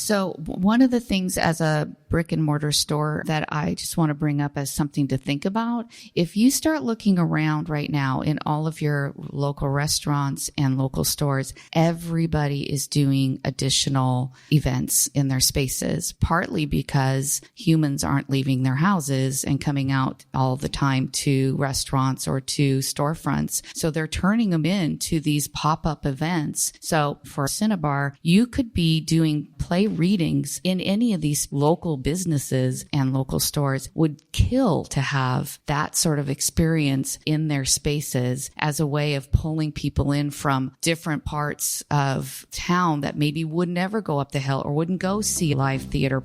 So one of the things as a brick and mortar store that I just want to bring up as something to think about, if you start looking around right now in all of your local restaurants and local stores, everybody is doing additional events in their spaces, partly because humans aren't leaving their houses and coming out all the time to restaurants or to storefronts. So they're turning them into these pop-up events. So for Cinnabar, you could be doing play readings in any of these local businesses, and local stores would kill to have that sort of experience in their spaces as a way of pulling people in from different parts of town that maybe would never go up the hill or wouldn't go see live theater.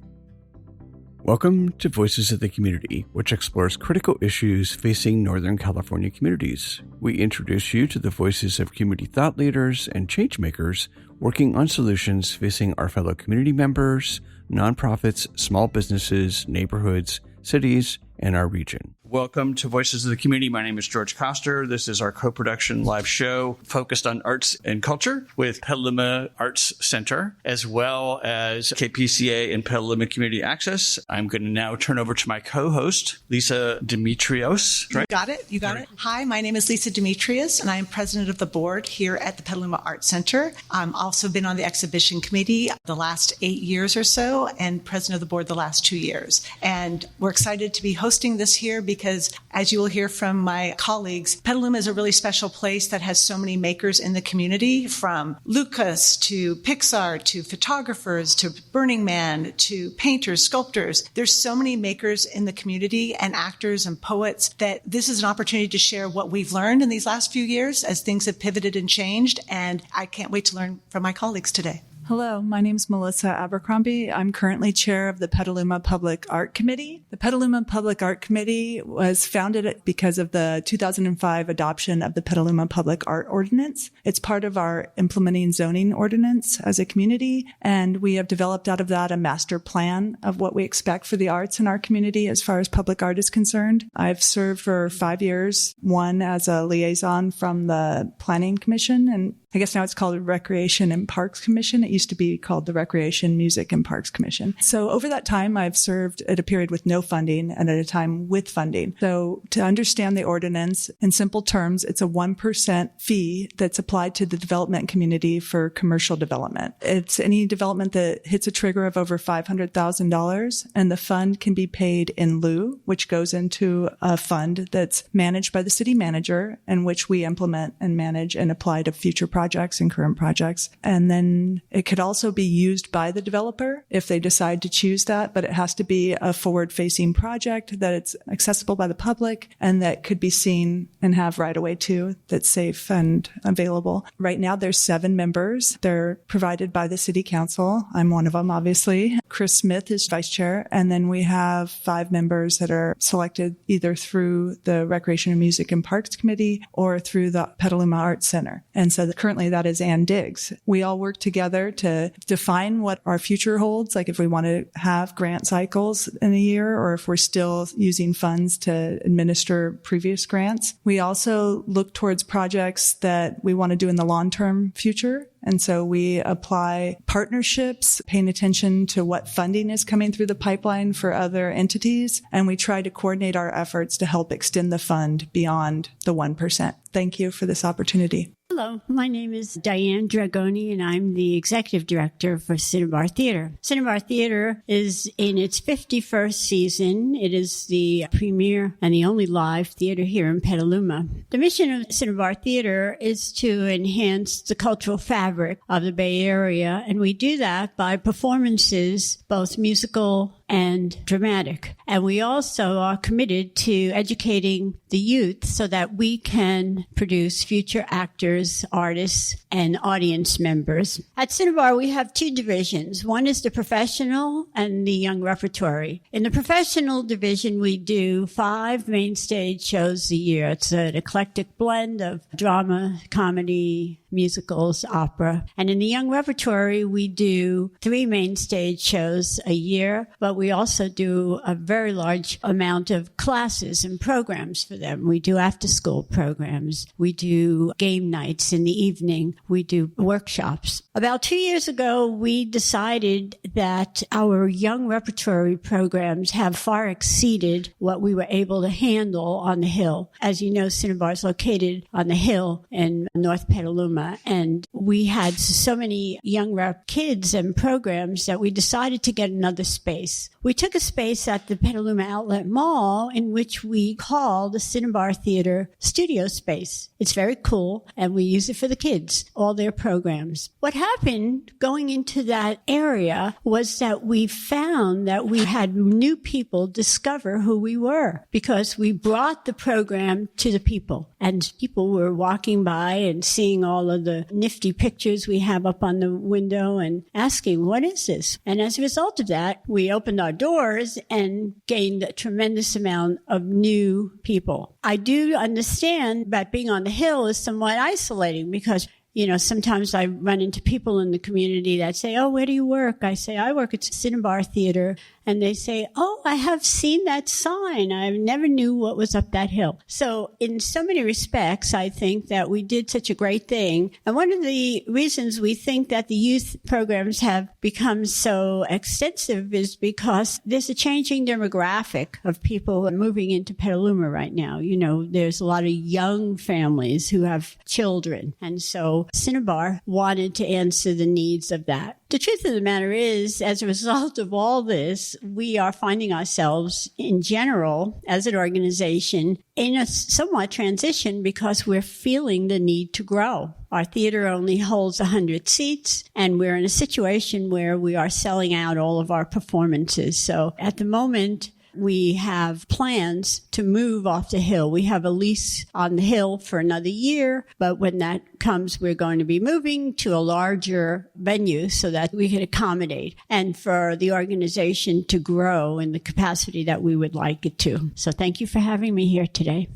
Welcome to Voices of the Community, which explores critical issues facing Northern California communities. We introduce you to the voices of community thought leaders and change makers working on solutions facing our fellow community members, nonprofits, small businesses, neighborhoods, cities, and our region. Welcome to Voices of the Community. My name is George Coster. This is our co-production live show focused on arts and culture with Petaluma Arts Center, as well as KPCA and Petaluma Community Access. I'm going to now turn over to my co-host, Lisa Demetrios. Right? You got it. Hi, my name is Lisa Demetrios, and I am president of the board here at the Petaluma Arts Center. I've also been on the exhibition committee the last 8 years or so, and president of the board the last 2 years. And we're excited to be hosting this here because, as you will hear from my colleagues, Petaluma is a really special place that has so many makers in the community, from Lucas to Pixar to photographers to Burning Man to painters, sculptors. There's so many makers in the community and actors and poets that this is an opportunity to share what we've learned in these last few years as things have pivoted and changed. And I can't wait to learn from my colleagues today. Hello, my name is Melissa Abercrombie. I'm currently chair of the Petaluma Public Art Committee. The Petaluma Public Art Committee was founded because of the 2005 adoption of the Petaluma Public Art Ordinance. It's part of our implementing zoning ordinance as a community, and we have developed out of that a master plan of what we expect for the arts in our community as far as public art is concerned. I've served for 5 years, one as a liaison from the Planning Commission, and I guess now it's called the Recreation and Parks Commission. It used to be called the Recreation, Music, and Parks Commission. So over that time, I've served at a period with no funding and at a time with funding. So to understand the ordinance, in simple terms, it's a 1% fee that's applied to the development community for commercial development. It's any development that hits a trigger of over $500,000, and the fund can be paid in lieu, which goes into a fund that's managed by the city manager, and which we implement and manage and apply to future projects and current projects. And then it could also be used by the developer if they decide to choose that, but it has to be a forward-facing project that it's accessible by the public and that could be seen and have right away too, that's safe and available. Right now there's 7 members. They're provided by the city council. I'm one of them, obviously. Chris Smith is vice chair. And then we have 5 members that are selected either through the Recreation and Music and Parks Committee or through the Petaluma Arts Center. And so currently that is Ann Diggs. We all work together to define what our future holds, like if we want to have grant cycles in a year or if we're still using funds to administer previous grants. We also look towards projects that we want to do in the long-term future. And so we apply partnerships, paying attention to what funding is coming through the pipeline for other entities. And we try to coordinate our efforts to help extend the fund beyond the 1%. Thank you for this opportunity. Hello, my name is Diane Dragoni, and I'm the executive director for Cinnabar Theater. Cinnabar Theater is in its 51st season. It is the premier and the only live theater here in Petaluma. The mission of Cinnabar Theater is to enhance the cultural fabric of the Bay Area, and we do that by performances, both musical and dramatic. And we also are committed to educating the youth so that we can produce future actors, artists, and audience members. At Cinnabar, we have 2 divisions. One is the professional and the young repertory. In the professional division, we do 5 main stage shows a year. It's an eclectic blend of drama, comedy, musicals, opera. And in the young repertory, we do 3 main stage shows a year, but we also do a very large amount of classes and programs for them. We do after-school programs. We do game nights in the evening. We do workshops. About 2 years ago, we decided that our young repertory programs have far exceeded what we were able to handle on the Hill. As you know, Cinnabar is located on the Hill in North Petaluma, and we had so many young rep kids and programs that we decided to get another space. We took a space at the Petaluma Outlet Mall in which we call the Cinnabar Theater Studio Space. It's very cool, and we use it for the kids, all their programs. What happened going into that area was that we found that we had new people discover who we were because we brought the program to the people, and people were walking by and seeing all of the nifty pictures we have up on the window and asking, what is this? And as a result of that, we opened our doors and gained a tremendous amount of new people. I do understand that being on the Hill is somewhat isolating because sometimes I run into people in the community that say, oh, where do you work? I say, I work at Cinnabar Theater. And they say, oh, I have seen that sign. I never knew what was up that hill. So in so many respects, I think that we did such a great thing. And one of the reasons we think that the youth programs have become so extensive is because there's a changing demographic of people moving into Petaluma right now. There's a lot of young families who have children. And so Cinnabar wanted to answer the needs of that. The truth of the matter is, as a result of all this, we are finding ourselves in general as an organization in a somewhat transition because we're feeling the need to grow. Our theater only holds 100 seats, and we're in a situation where we are selling out all of our performances. So at the moment, we have plans to move off the Hill. We have a lease on the Hill for another year, but when that comes, we're going to be moving to a larger venue so that we can accommodate and for the organization to grow in the capacity that we would like it to. So thank you for having me here today.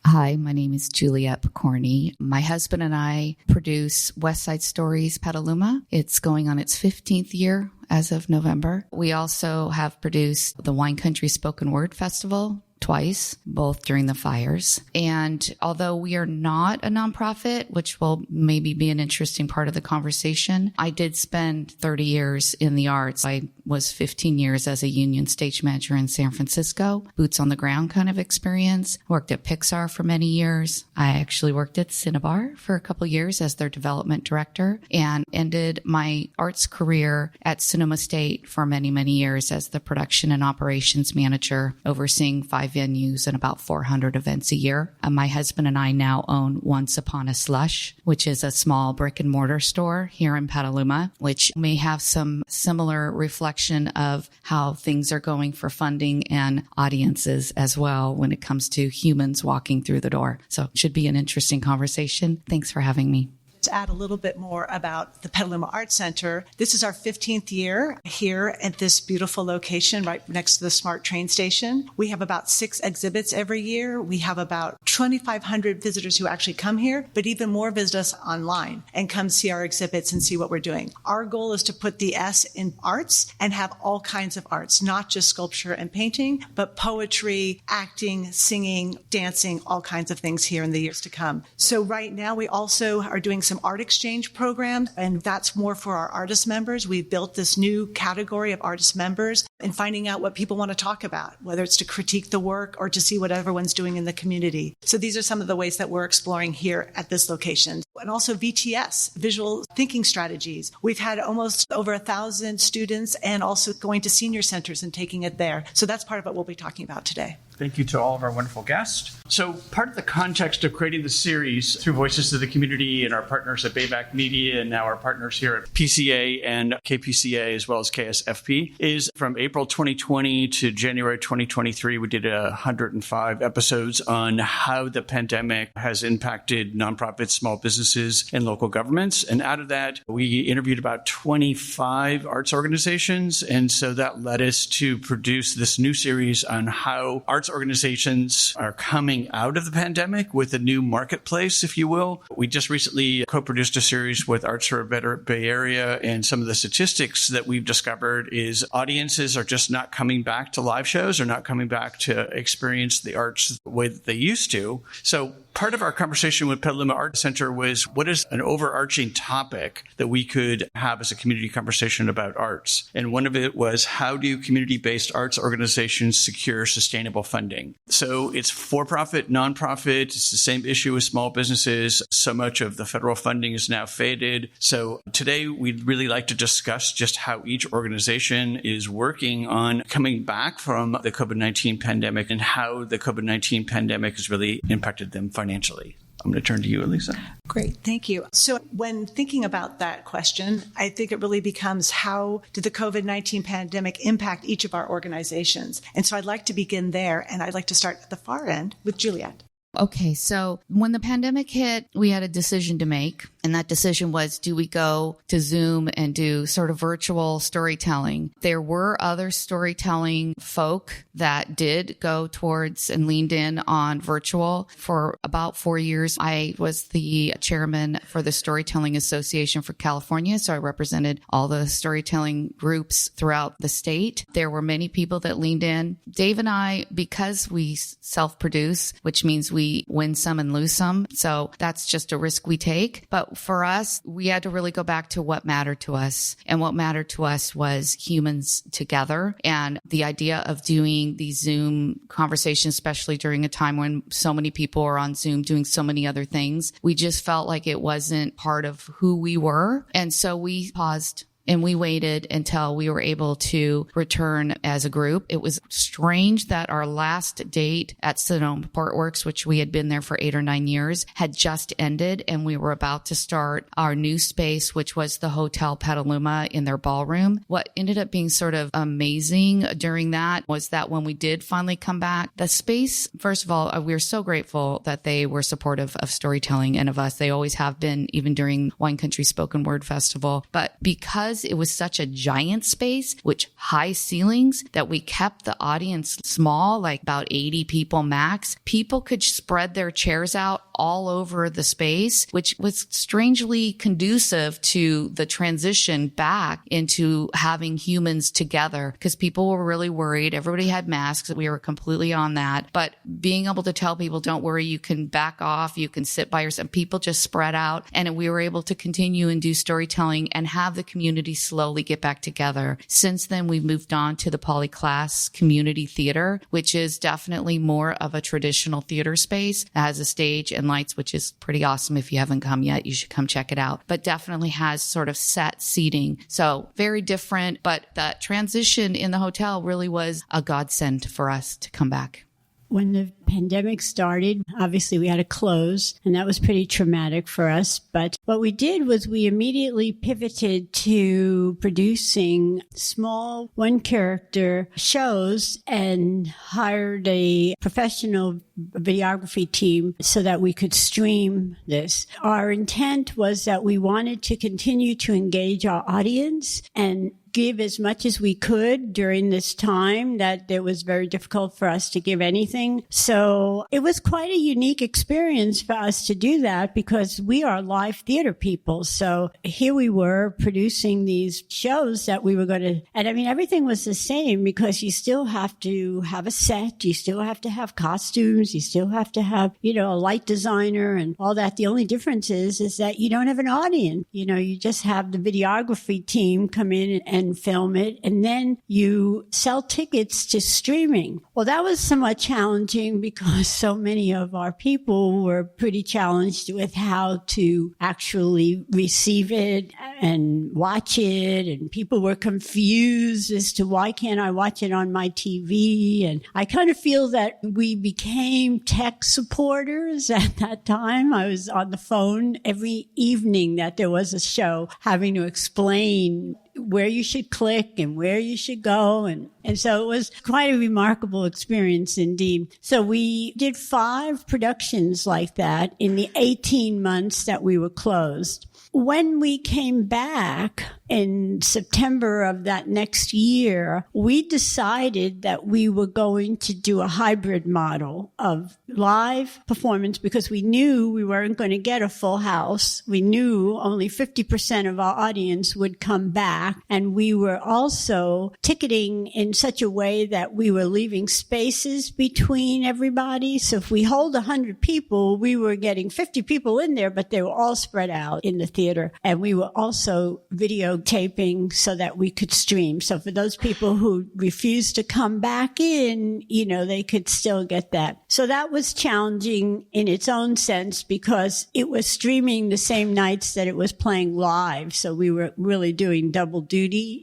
Hi, my name is Juliette Picorni. My husband and I produce West Side Stories Petaluma. It's going on its 15th year as of November. We also have produced the Wine Country Spoken Word Festival twice, both during the fires. And although we are not a nonprofit, which will maybe be an interesting part of the conversation, I did spend 30 years in the arts. I was 15 years as a union stage manager in San Francisco, boots on the ground kind of experience. Worked at Pixar for many years. I actually worked at Cinnabar for a couple years as their development director and ended my arts career at Sonoma State for many, many years as the production and operations manager, overseeing 5 venues and about 400 events a year. My husband and I now own Once Upon a Slush, which is a small brick and mortar store here in Petaluma, which may have some similar reflection of how things are going for funding and audiences as well when it comes to humans walking through the door. So it should be an interesting conversation. Thanks for having me. To add a little bit more about the Petaluma Arts Center, this is our 15th year here at this beautiful location right next to the SMART train station. We have about 6 exhibits every year. We have about 2,500 visitors who actually come here, but even more visit us online and come see our exhibits and see what we're doing. Our goal is to put the S in arts and have all kinds of arts, not just sculpture and painting, but poetry, acting, singing, dancing, all kinds of things here in the years to come. So right now we also are doing some art exchange programs, and that's more for our artist members. We've built this new category of artist members and finding out what people want to talk about, whether it's to critique the work or to see what everyone's doing in the community. So these are some of the ways that we're exploring here at this location. And also VTS, visual thinking strategies. We've had almost over 1,000 students and also going to senior centers and taking it there. So that's part of what we'll be talking about today. Thank you to all of our wonderful guests. So part of the context of creating the series through Voices of the Community and our partners at BAVC Media and now our partners here at PCA and KPCA as well as KSFP is from April 2020 to January 2023, we did 105 episodes on how the pandemic has impacted nonprofits, small businesses, and local governments. And out of that, we interviewed about 25 arts organizations. And so that led us to produce this new series on how arts organizations are coming out of the pandemic with a new marketplace, if you will. We just recently co-produced a series with Arts for a Better Bay Area, and some of the statistics that we've discovered is audiences audiences are just not coming back to live shows or not coming back to experience the arts the way that they used to. So part of our conversation with Petaluma Arts Center was, what is an overarching topic that we could have as a community conversation about arts? And one of it was, how do community-based arts organizations secure sustainable funding? So it's for-profit, nonprofit. It's the same issue with small businesses. So much of the federal funding is now faded. So today we'd really like to discuss just how each organization is working on coming back from the COVID-19 pandemic and how the COVID-19 pandemic has really impacted them financially. I'm going to turn to you, Elisa. Great. Thank you. So when thinking about that question, I think it really becomes, how did the COVID-19 pandemic impact each of our organizations? And so I'd like to begin there, and I'd like to start at the far end with Juliet. Okay, so when the pandemic hit, we had a decision to make. And that decision was, do we go to Zoom and do sort of virtual storytelling? There were other storytelling folk that did go towards and leaned in on virtual. For about 4 years, I was the chairman for the Storytelling Association for California. So I represented all the storytelling groups throughout the state. There were many people that leaned in. Dave and I, because we self-produce, which means we win some and lose some. So that's just a risk we take. But for us, we had to really go back to what mattered to us. And what mattered to us was humans together. And the idea of doing these Zoom conversations, especially during a time when so many people are on Zoom doing so many other things, we just felt like it wasn't part of who we were. And so we paused. And we waited until we were able to return as a group. It was strange that our last date at Sonoma Portworks, which we had been there for 8 or 9 years, had just ended. And we were about to start our new space, which was the Hotel Petaluma in their ballroom. What ended up being sort of amazing during that was that when we did finally come back, the space, first of all, we were so grateful that they were supportive of storytelling and of us. They always have been, even during Wine Country Spoken Word Festival. But because it was such a giant space, which high ceilings, that we kept the audience small, like about 80 people max, people could spread their chairs out all over the space, which was strangely conducive to the transition back into having humans together, because people were really worried. Everybody had masks. We were completely on that. But being able to tell people, don't worry, you can back off, you can sit by yourself. People just spread out. And we were able to continue and do storytelling and have the community slowly get back together. Since then, we've moved on to the Polyclass Community Theater, which is definitely more of a traditional theater space. It has a stage and lights, which is pretty awesome. If you haven't come yet, you should come check it out. But definitely has sort of set seating. So very different. But that transition in the hotel really was a godsend for us to come back. When the pandemic started, obviously we had to close, and that was pretty traumatic for us. But what we did was we immediately pivoted to producing small one-character shows and hired a professional videography team so that we could stream this. Our intent was that we wanted to continue to engage our audience and give as much as we could during this time that it was very difficult for us to give anything. So it was quite a unique experience for us to do that, because we are live theater people. So here we were producing these shows that we were going to, and I mean, everything was the same, because you still have to have a set, you still have to have costumes, you still have to have, a light designer and all that. The only difference is that you don't have an audience. You just have the videography team come in and film it, and then you sell tickets to streaming. Well, that was somewhat challenging because so many of our people were pretty challenged with how to actually receive it and watch it, and people were confused as to why can't I watch it on my TV. And I kind of feel that we became tech supporters at that time. I was on the phone every evening that there was a show, having to explain where you should click and where you should go. And so it was quite a remarkable experience indeed. So we did 5 productions like that in the 18 months that we were closed. When we came back, in September of that next year, we decided that we were going to do a hybrid model of live performance because we knew we weren't going to get a full house. We knew only 50% of our audience would come back. And we were also ticketing in such a way that we were leaving spaces between everybody. So if we hold 100 people, we were getting 50 people in there, but they were all spread out in the theater. And we were also videotaping so that we could stream. So for those people who refused to come back in, they could still get that. So that was challenging in its own sense because it was streaming the same nights that it was playing live. So we were really doing double duty,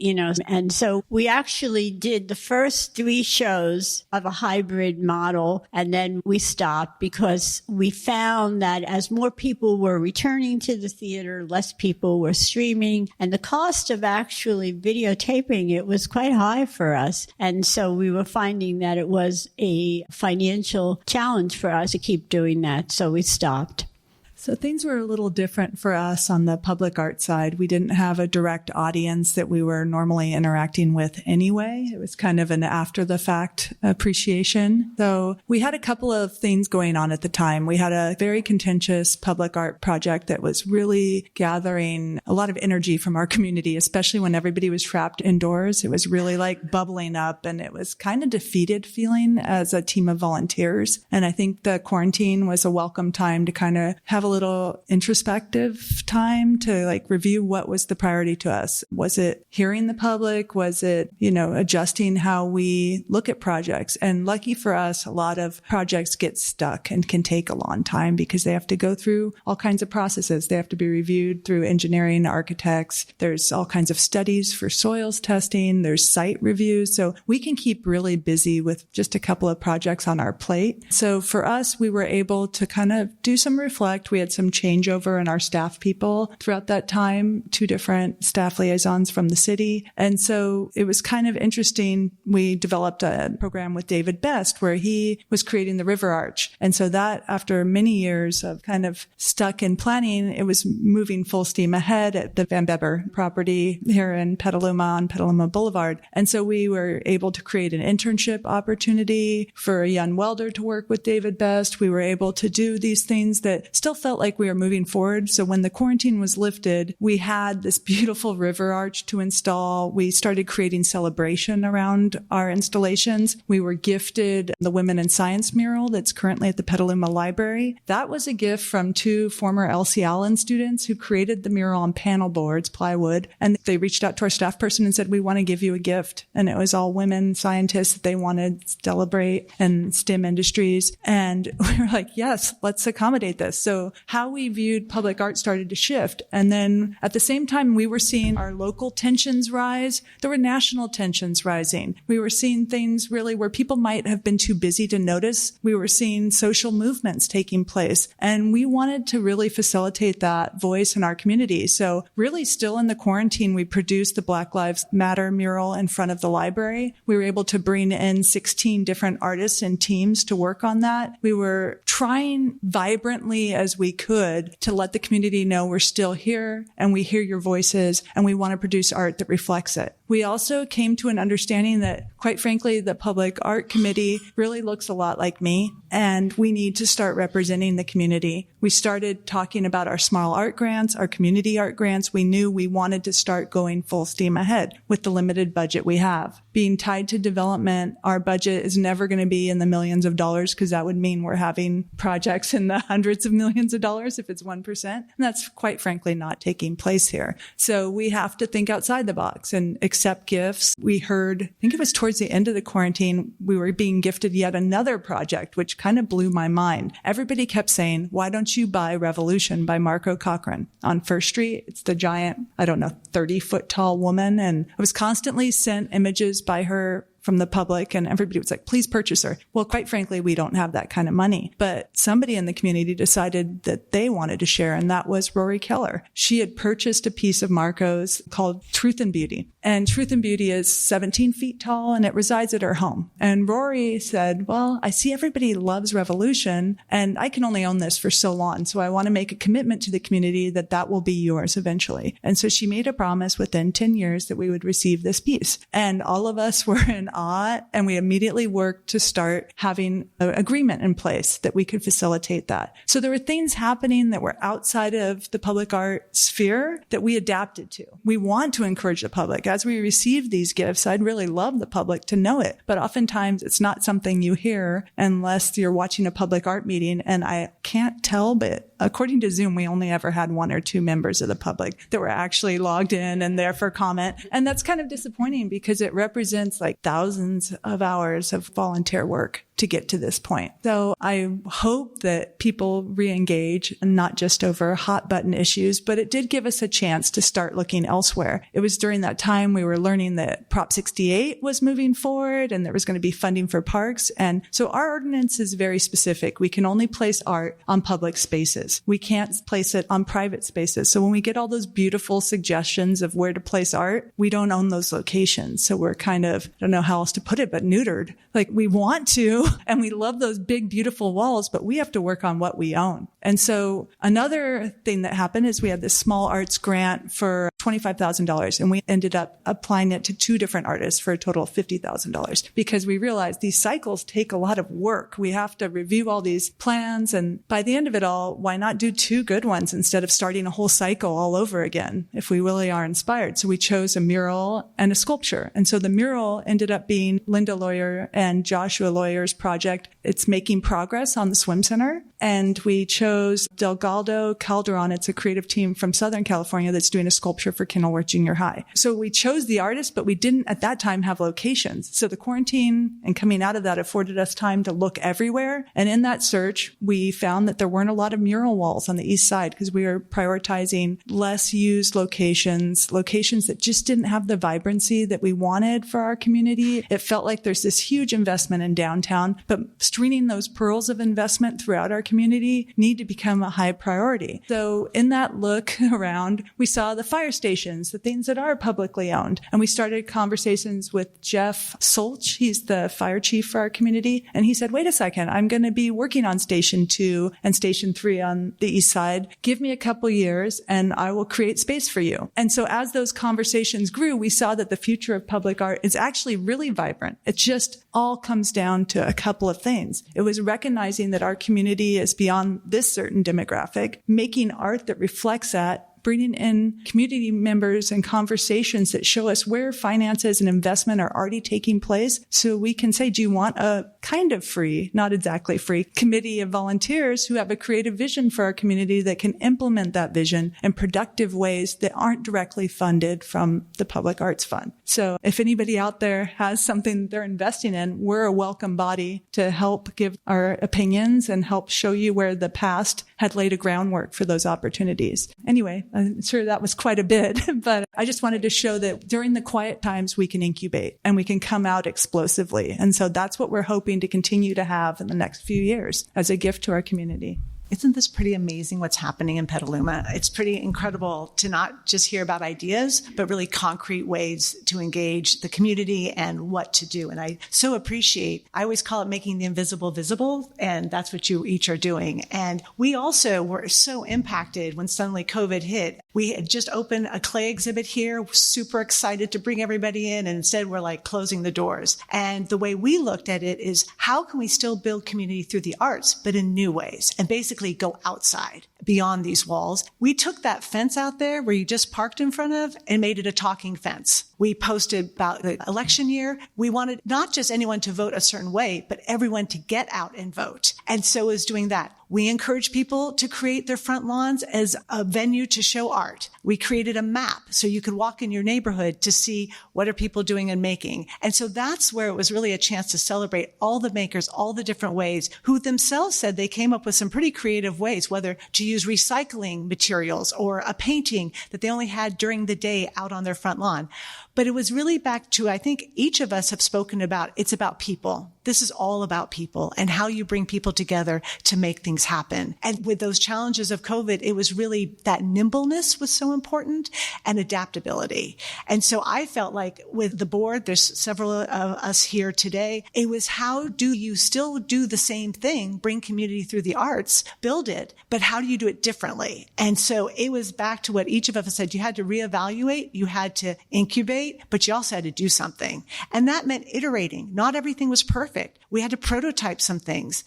and so we actually did the first 3 shows of a hybrid model. And then we stopped because we found that as more people were returning to the theater, less people were streaming, and the cost of actually videotaping it was quite high for us. And so we were finding that it was a financial challenge for us to keep doing that. So we stopped. So things were a little different for us on the public art side. We didn't have a direct audience that we were normally interacting with anyway. It was kind of an after the fact appreciation. So we had a couple of things going on at the time. We had a very contentious public art project that was really gathering a lot of energy from our community, especially when everybody was trapped indoors. It was really like bubbling up, and it was kind of defeated feeling as a team of volunteers. And I think the quarantine was a welcome time to kind of have a little introspective time to review what was the priority to us. Was it hearing the public? Was it, adjusting how we look at projects? And lucky for us, a lot of projects get stuck and can take a long time because they have to go through all kinds of processes. They have to be reviewed through engineering, architects. There's all kinds of studies for soils testing. There's site reviews. So we can keep really busy with just a couple of projects on our plate. So for us, we were able to kind of do some reflect. We had some changeover in our staff people throughout that time, 2 different staff liaisons from the city. And so it was kind of interesting. We developed a program with David Best where he was creating the River Arch. And so that after many years of kind of stuck in planning, it was moving full steam ahead at the Van Beber property here in Petaluma on Petaluma Boulevard. And so we were able to create an internship opportunity for a young welder to work with David Best. We were able to do these things that still felt like we were moving forward. So when the quarantine was lifted, we had this beautiful river arch to install. We started creating celebration around our installations. We were gifted the Women in Science mural that's currently at the Petaluma Library. That was a gift from 2 former LC Allen students who created the mural on panel boards, plywood. And they reached out to our staff person and said, we want to give you a gift. And it was all women scientists that they wanted to celebrate and STEM industries. And we were like, yes, let's accommodate this. So how we viewed public art started to shift. And then at the same time, we were seeing our local tensions rise. There were national tensions rising. We were seeing things really where people might have been too busy to notice. We were seeing social movements taking place. And we wanted to really facilitate that voice in our community. So really still in the quarantine, we produced the Black Lives Matter mural in front of the library. We were able to bring in 16 different artists and teams to work on that. We were trying vibrantly as we could to let the community know we're still here and we hear your voices and we want to produce art that reflects it. We also came to an understanding that, quite frankly, the Public Art Committee really looks a lot like me, and we need to start representing the community. We started talking about our small art grants, our community art grants. We knew we wanted to start going full steam ahead with the limited budget we have. Being tied to development, our budget is never going to be in the millions of dollars because that would mean we're having projects in the hundreds of millions of dollars if it's 1%. And that's quite frankly not taking place here. So we have to think outside the box and accept gifts. We heard, I think it was towards the end of the quarantine, we were being gifted yet another project, which kind of blew my mind. Everybody kept saying, why don't you buy Revolution by Marco Cochran on First Street? It's the giant, 30-foot tall woman. And I was constantly sent images by her from the public, and everybody was like, please purchase her. Well, quite frankly, we don't have that kind of money. But somebody in the community decided that they wanted to share, and that was Rory Keller. She had purchased a piece of Marco's called Truth and Beauty. And Truth and Beauty is 17 feet tall and it resides at her home. And Rory said, well, I see everybody loves Revolution and I can only own this for so long. So I want to make a commitment to the community that will be yours eventually. And so she made a promise within 10 years that we would receive this piece. And all of us were in awe and we immediately worked to start having an agreement in place that we could facilitate that. So there were things happening that were outside of the public art sphere that we adapted to. We want to encourage the public. As we receive these gifts, I'd really love the public to know it. But oftentimes it's not something you hear unless you're watching a public art meeting. And I can't tell, but according to Zoom, we only ever had 1 or 2 members of the public that were actually logged in and there for comment. And that's kind of disappointing because it represents like thousands of hours of volunteer work to get to this point. So I hope that people re-engage, not just over hot button issues, but it did give us a chance to start looking elsewhere. It was during that time we were learning that Prop 68 was moving forward and there was going to be funding for parks. And so our ordinance is very specific. We can only place art on public spaces. We can't place it on private spaces. So when we get all those beautiful suggestions of where to place art, we don't own those locations. So we're kind of, I don't know how else to put it, but neutered. Like we want to, and we love those big, beautiful walls, but we have to work on what we own. And so another thing that happened is we had this small arts grant for $25,000 and we ended up applying it to 2 different artists for a total of $50,000 because we realized these cycles take a lot of work. We have to review all these plans. And by the end of it all, why not do 2 good ones instead of starting a whole cycle all over again if we really are inspired? So we chose a mural and a sculpture. And so the mural ended up being Linda Lawyer and Joshua Lawyer's project. It's making progress on the swim center. And we chose Delgado Calderon. It's a creative team from Southern California that's doing a sculpture for Kenilworth Junior High. So we chose the artist, but we didn't at that time have locations. So the quarantine and coming out of that afforded us time to look everywhere. And in that search, we found that there weren't a lot of mural walls on the east side because we were prioritizing less used locations that just didn't have the vibrancy that we wanted for our community. It felt like there's this huge investment in downtown, but stringing those pearls of investment throughout our community need to become a high priority. So in that look around, we saw the fire stations, the things that are publicly owned. And we started conversations with Jeff Solch. He's the fire chief for our community. And he said, wait a second, I'm going to be working on Station 2 and Station 3 on the east side. Give me a couple years and I will create space for you. And so as those conversations grew, we saw that the future of public art is actually really vibrant. It just all comes down to a couple of things. It was recognizing that our community is beyond this certain demographic, making art that reflects that, bringing in community members and conversations that show us where finances and investment are already taking place. So we can say, do you want a kind of free, not exactly free, committee of volunteers who have a creative vision for our community that can implement that vision in productive ways that aren't directly funded from the Public Arts Fund? So if anybody out there has something they're investing in, we're a welcome body to help give our opinions and help show you where the past had laid a groundwork for those opportunities. Anyway, I'm sure that was quite a bit, but I just wanted to show that during the quiet times, we can incubate and we can come out explosively. And so that's what we're hoping to continue to have in the next few years as a gift to our community. Isn't this pretty amazing what's happening in Petaluma? It's pretty incredible to not just hear about ideas, but really concrete ways to engage the community and what to do. And I so appreciate, I always call it making the invisible visible, and that's what you each are doing. And we also were so impacted when suddenly COVID hit. We had just opened a clay exhibit here, super excited to bring everybody in, and instead we're like closing the doors. And the way we looked at it is, how can we still build community through the arts, but in new ways? And basically go outside beyond these walls. We took that fence out there where you just parked in front of and made it a talking fence. We posted about the election year. We wanted not just anyone to vote a certain way, but everyone to get out and vote. And so is doing that. We encourage people to create their front lawns as a venue to show art. We created a map so you could walk in your neighborhood to see what are people doing and making. And so that's where it was really a chance to celebrate all the makers, all the different ways, who themselves said they came up with some pretty creative ways, whether to use recycling materials or a painting that they only had during the day out on their front lawn. But it was really back to, I think each of us have spoken about, it's about people. This is all about people and how you bring people together to make things happen. And with those challenges of COVID, it was really that nimbleness was so important and adaptability. And so I felt like with the board, there's several of us here today, it was how do you still do the same thing, bring community through the arts, build it, but how do you do it differently? And so it was back to what each of us said. You had to reevaluate, you had to incubate, but you also had to do something. And that meant iterating. Not everything was perfect. We had to prototype some things.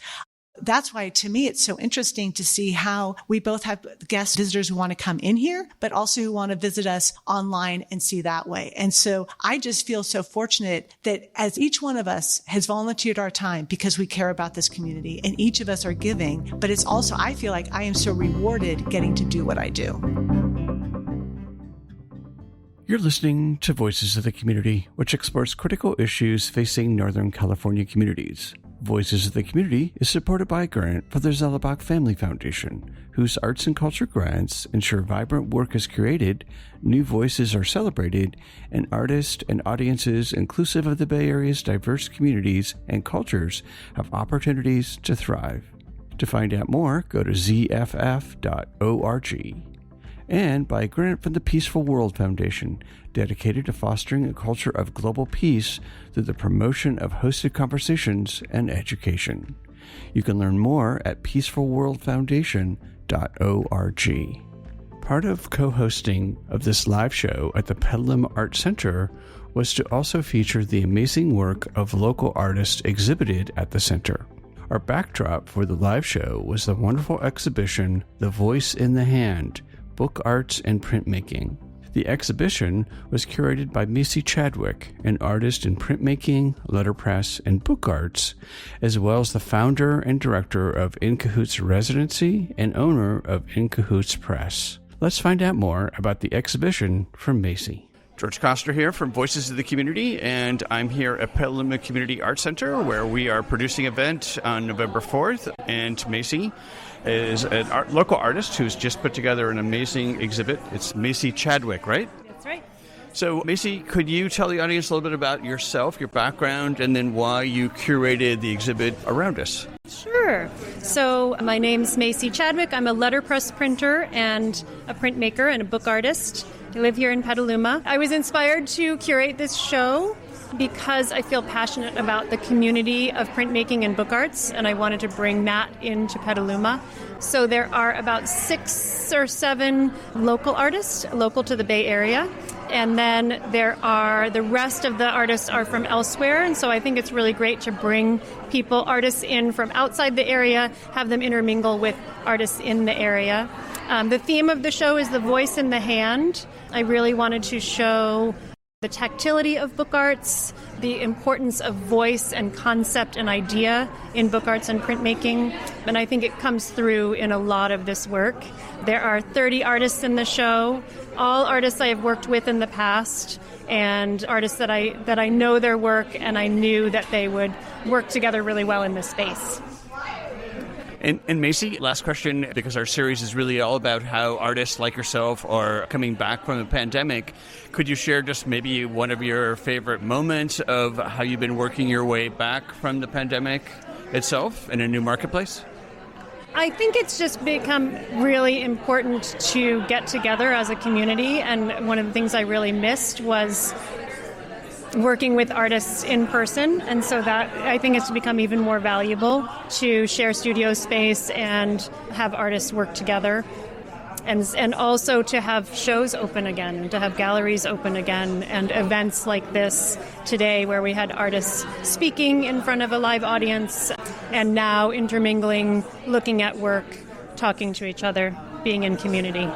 That's why, to me, it's so interesting to see how we both have guest visitors who want to come in here, but also who want to visit us online and see that way. And so I just feel so fortunate that as each one of us has volunteered our time because we care about this community and each of us are giving, but it's also, I feel like I am so rewarded getting to do what I do. You're listening to Voices of the Community, which explores critical issues facing Northern California communities. Voices of the Community is supported by a grant for the Zellerbach Family Foundation, whose arts and culture grants ensure vibrant work is created, new voices are celebrated, and artists and audiences inclusive of the Bay Area's diverse communities and cultures have opportunities to thrive. To find out more, go to zff.org. And by a grant from the Peaceful World Foundation, dedicated to fostering a culture of global peace through the promotion of hosted conversations and education. You can learn more at peacefulworldfoundation.org. Part of co-hosting of this live show at the Petaluma Arts Center was to also feature the amazing work of local artists exhibited at the center. Our backdrop for the live show was the wonderful exhibition, The Voice in the Hand, Book Arts and Printmaking. The exhibition was curated by Macy Chadwick, an artist in printmaking, letterpress, and book arts, as well as the founder and director of In Cahoots Residency and owner of In Cahoots Press. Let's find out more about the exhibition from Macy. George Coster here from Voices of the Community, and I'm here at Petaluma Community Arts Center, where we are producing an event on November 4th, and Macy is a local artist who's just put together an amazing exhibit. It's Macy Chadwick, right? That's right. So, Macy, could you tell the audience a little bit about yourself, your background, and then why you curated the exhibit around us? Sure. So, my name's Macy Chadwick. I'm a letterpress printer and a printmaker and a book artist. I live here in Petaluma. I was inspired to curate this show because I feel passionate about the community of printmaking and book arts, and I wanted to bring that into Petaluma. So there are about 6 or 7 local artists, local to the Bay Area, and then there are the rest of the artists are from elsewhere, and so I think it's really great to bring artists in from outside the area, have them intermingle with artists in the area. The theme of the show is The Voice in the Hand. I really wanted to show the tactility of book arts, the importance of voice and concept and idea in book arts and printmaking, and I think it comes through in a lot of this work. There are 30 artists in the show, all artists I have worked with in the past, and artists that I know their work, and I knew that they would work together really well in this space. And Macy, last question, because our series is really all about how artists like yourself are coming back from the pandemic. Could you share just maybe one of your favorite moments of how you've been working your way back from the pandemic itself in a new marketplace? I think it's just become really important to get together as a community, and one of the things I really missed was working with artists in person, and so that I think it's become even more valuable to share studio space and have artists work together, and also to have shows open again, and to have galleries open again, and events like this today where we had artists speaking in front of a live audience, and now intermingling, looking at work, talking to each other, being in community.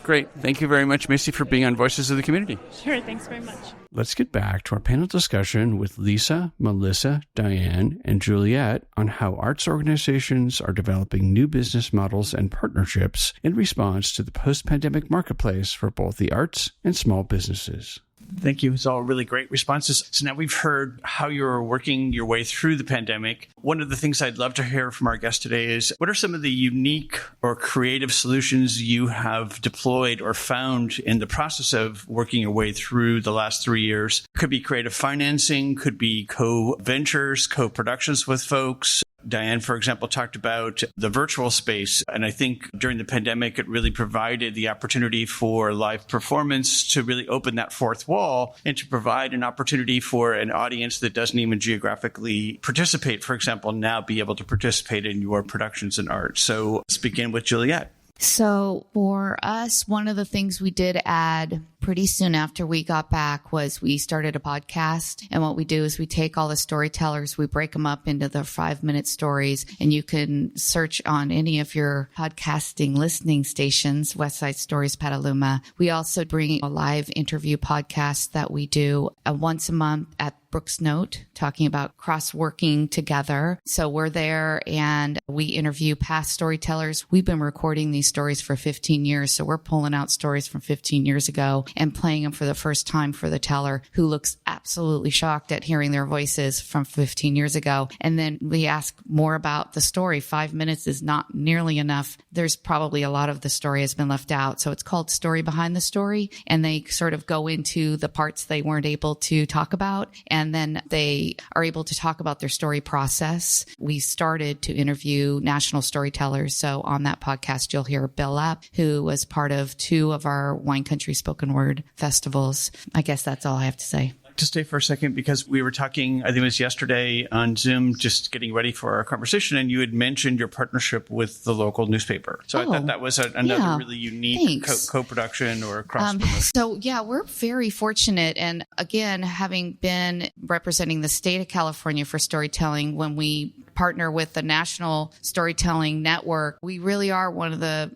Great. Thank you very much, Macy, for being on Voices of the Community. Sure, thanks very much. Let's get back to our panel discussion with Lisa, Melissa, Diane, and Juliet on how arts organizations are developing new business models and partnerships in response to the post-pandemic marketplace for both the arts and small businesses. Thank you. It's all really great responses. So now we've heard how you're working your way through the pandemic. One of the things I'd love to hear from our guest today is what are some of the unique or creative solutions you have deployed or found in the process of working your way through the last 3 years? Could be creative financing, could be co-ventures, co-productions with folks. Diane, for example, talked about the virtual space. And I think during the pandemic, it really provided the opportunity for live performance to really open that fourth wall and to provide an opportunity for an audience that doesn't even geographically participate, for example, now be able to participate in your productions and art. So let's begin with Juliet. So for us, one of the things we did add pretty soon after we got back was we started a podcast. And what we do is we take all the storytellers, we break them up into the 5-minute stories, and you can search on any of your podcasting listening stations, West Side Stories Petaluma. We also bring a live interview podcast that we do once a month at Brooks Note, talking about cross-working together. So we're there and we interview past storytellers. We've been recording these stories for 15 years. So we're pulling out stories from 15 years ago and playing them for the first time for the teller, who looks absolutely shocked at hearing their voices from 15 years ago. And then we ask more about the story. 5 minutes is not nearly enough. There's probably a lot of the story has been left out. So it's called Story Behind the Story. And they sort of go into the parts they weren't able to talk about. And then they are able to talk about their story process. We started to interview national storytellers. So on that podcast, you'll hear Bill Lapp, who was part of 2 of our Wine Country Spoken Word festivals. I guess that's all I have to say. To stay for a second, because we were talking, I think it was yesterday on Zoom, just getting ready for our conversation, and you had mentioned your partnership with the local newspaper. So I thought that was another really unique co-production or cross-promotion. So yeah, we're very fortunate. And again, having been representing the state of California for storytelling, when we partner with the National Storytelling Network, we really are one of the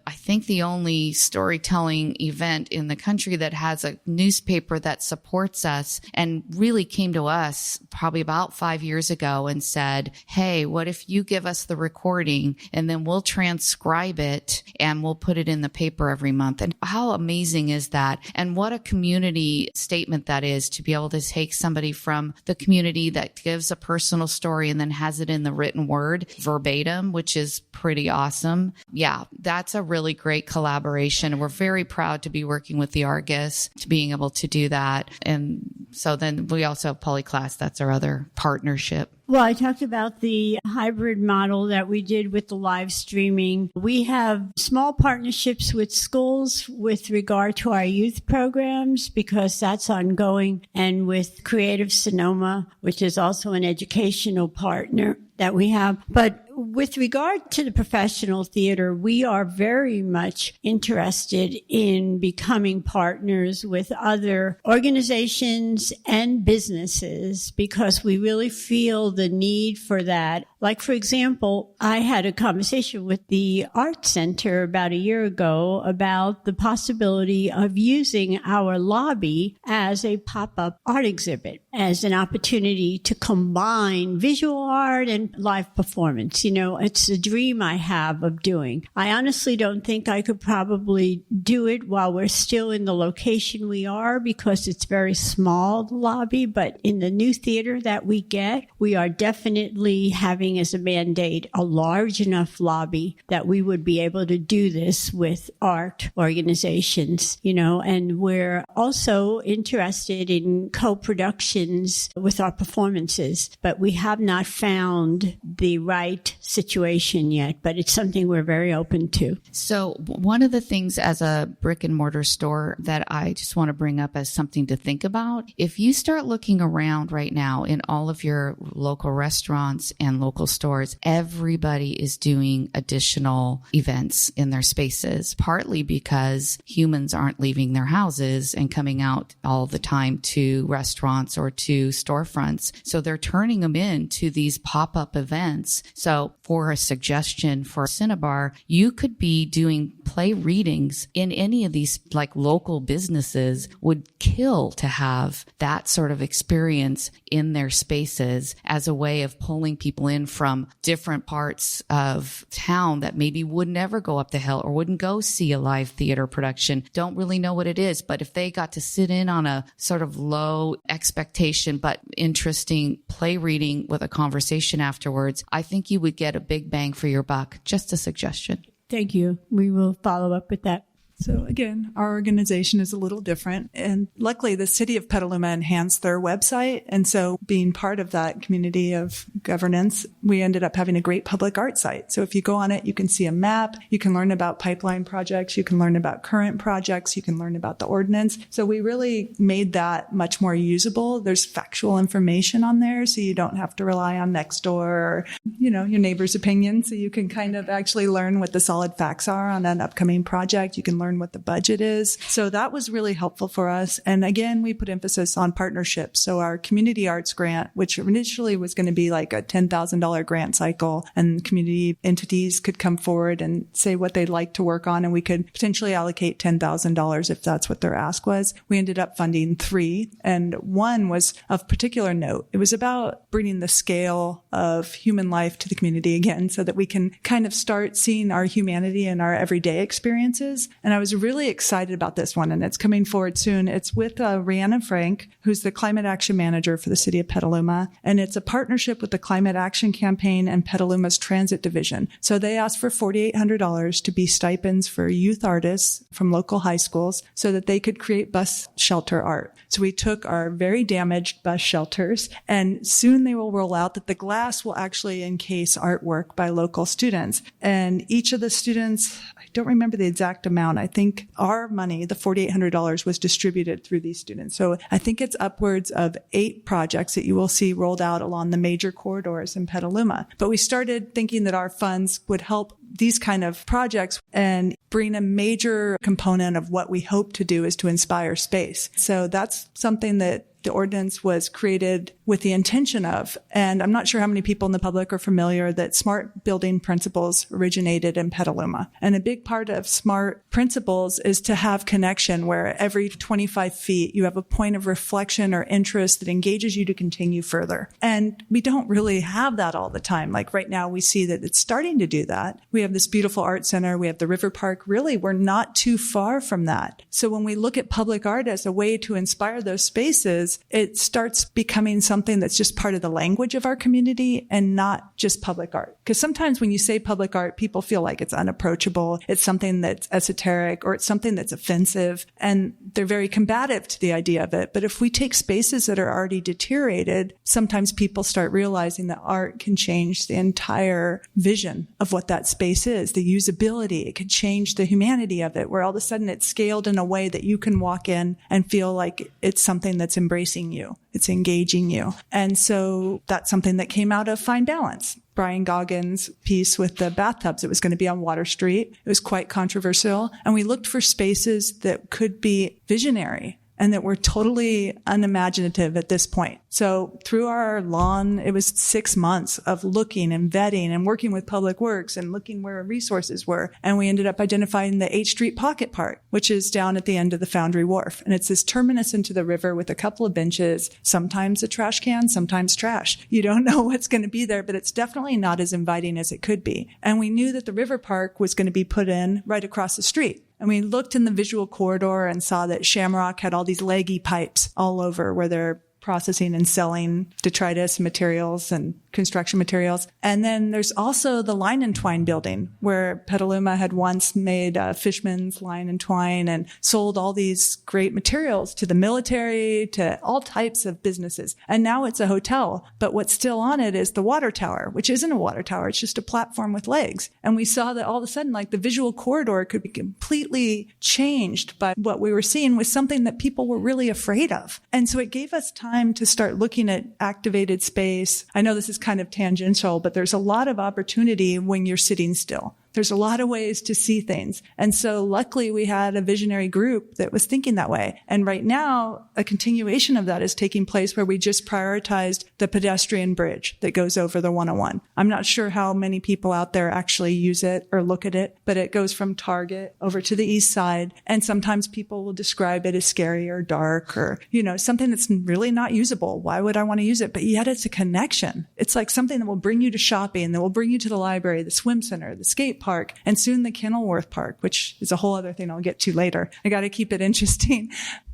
only storytelling event in the country that has a newspaper that supports us, and really came to us probably about 5 years ago and said, hey, what if you give us the recording and then we'll transcribe it and we'll put it in the paper every month? And how amazing is that? And what a community statement that is, to be able to take somebody from the community that gives a personal story and then has it in the written word verbatim, which is pretty awesome. Yeah, that's a really great collaboration. And we're very proud to be working with the Argus to being able to do that. And so then we also have Polyclass. That's our other partnership. Well, I talked about the hybrid model that we did with the live streaming. We have small partnerships with schools with regard to our youth programs, because that's ongoing, and with Creative Sonoma, which is also an educational partner that we have. But with regard to the professional theater, we are very much interested in becoming partners with other organizations and businesses, because we really feel the need for that. Like, for example, I had a conversation with the Arts Center about a year ago about the possibility of using our lobby as a pop-up art exhibit, as an opportunity to combine visual art and live performance. You know, it's a dream I have of doing. I honestly don't think I could probably do it while we're still in the location we are, because it's very small, the lobby. But in the new theater that we get, we are definitely having as a mandate a large enough lobby that we would be able to do this with art organizations, you know, and we're also interested in co-productions with our performances, but we have not found the right situation yet, but it's something we're very open to. So one of the things as a brick and mortar store that I just want to bring up as something to think about, if you start looking around right now in all of your local restaurants and local stores, everybody is doing additional events in their spaces, partly because humans aren't leaving their houses and coming out all the time to restaurants or to storefronts. So they're turning them into these pop-up events. So for a suggestion for Cinnabar, you could be doing play readings in any of these like local businesses. Would kill to have that sort of experience in their spaces as a way of pulling people in from different parts of town that maybe would never go up the hill or wouldn't go see a live theater production, don't really know what it is. But if they got to sit in on a sort of low expectation but interesting play reading with a conversation afterwards, I think you would get a big bang for your buck. Just a suggestion. Thank you. We will follow up with that. So again, our organization is a little different. And luckily, the city of Petaluma enhanced their website. And so being part of that community of governance, we ended up having a great public art site. So if you go on it, you can see a map. You can learn about pipeline projects. You can learn about current projects. You can learn about the ordinance. So we really made that much more usable. There's factual information on there, so you don't have to rely on Nextdoor or, your neighbor's opinion. So you can kind of actually learn what the solid facts are on an upcoming project. You can learn what the budget is. So that was really helpful for us. And again, we put emphasis on partnerships. So our community arts grant, which initially was going to be like a $10,000 grant cycle, and community entities could come forward and say what they'd like to work on, and we could potentially allocate $10,000 if that's what their ask was. We ended up funding 3, and one was of particular note. It was about bringing the scale of human life to the community again, so that we can kind of start seeing our humanity in our everyday experiences. And I was really excited about this one, and it's coming forward soon. It's with Rihanna Frank, who's the Climate Action Manager for the City of Petaluma, and it's a partnership with the Climate Action Campaign and Petaluma's Transit Division. So they asked for $4,800 to be stipends for youth artists from local high schools so that they could create bus shelter art. So we took our very damaged bus shelters, and soon they will roll out that the glass will actually encase artwork by local students. And each of the students, I don't remember the exact amount. I think our money, the $4,800, was distributed through these students. So I think it's upwards of 8 projects that you will see rolled out along the major corridors in Petaluma. But we started thinking that our funds would help these kind of projects and bring a major component of what we hope to do is to inspire space. So that's something that the ordinance was created with the intention of. And I'm not sure how many people in the public are familiar that SMART building principles originated in Petaluma. And a big part of SMART principles is to have connection, where every 25 feet you have a point of reflection or interest that engages you to continue further. And we don't really have that all the time. Like right now, we see that it's starting to do that. We have this beautiful art center. We have the river park. Really, we're not too far from that. So when we look at public art as a way to inspire those spaces, it starts becoming something that's just part of the language of our community and not just public art. Because sometimes when you say public art, people feel like it's unapproachable, it's something that's esoteric, or it's something that's offensive, and they're very combative to the idea of it. But if we take spaces that are already deteriorated, sometimes people start realizing that art can change the entire vision of what that space is, the usability. It could change the humanity of it, where all of a sudden it's scaled in a way that you can walk in and feel like it's something that's embracing you. It's engaging you. And so that's something that came out of Fine Balance. Brian Goggins' piece with the bathtubs. It was going to be on Water Street. It was quite controversial. And we looked for spaces that could be visionary and that were totally unimaginative at this point. So through our lawn, it was 6 months of looking and vetting and working with Public Works and looking where resources were. And we ended up identifying the 8th Street Pocket Park, which is down at the end of the Foundry Wharf. And it's this terminus into the river with a couple of benches, sometimes a trash can, sometimes trash. You don't know what's going to be there, but it's definitely not as inviting as it could be. And we knew that the river park was going to be put in right across the street. And we looked in the visual corridor and saw that Shamrock had all these leggy pipes all over where they're processing and selling detritus materials and construction materials. And then there's also the Line and Twine building, where Petaluma had once made Fishman's Line and Twine and sold all these great materials to the military, to all types of businesses. And now it's a hotel. But what's still on it is the water tower, which isn't a water tower. It's just a platform with legs. And we saw that all of a sudden, like, the visual corridor could be completely changed by what we were seeing was something that people were really afraid of. And so it gave us time to start looking at activated space. I know this is kind of tangential, but there's a lot of opportunity when you're sitting still. There's a lot of ways to see things. And so luckily we had a visionary group that was thinking that way. And right now, a continuation of that is taking place where we just prioritized the pedestrian bridge that goes over the 101. I'm not sure how many people out there actually use it or look at it, but it goes from Target over to the east side. And sometimes people will describe it as scary or dark or, something that's really not usable. Why would I want to use it? But yet it's a connection. It's like something that will bring you to shopping, that will bring you to the library, the swim center, the skate park, and soon the Kenilworth Park, which is a whole other thing I'll get to later. I got to keep it interesting.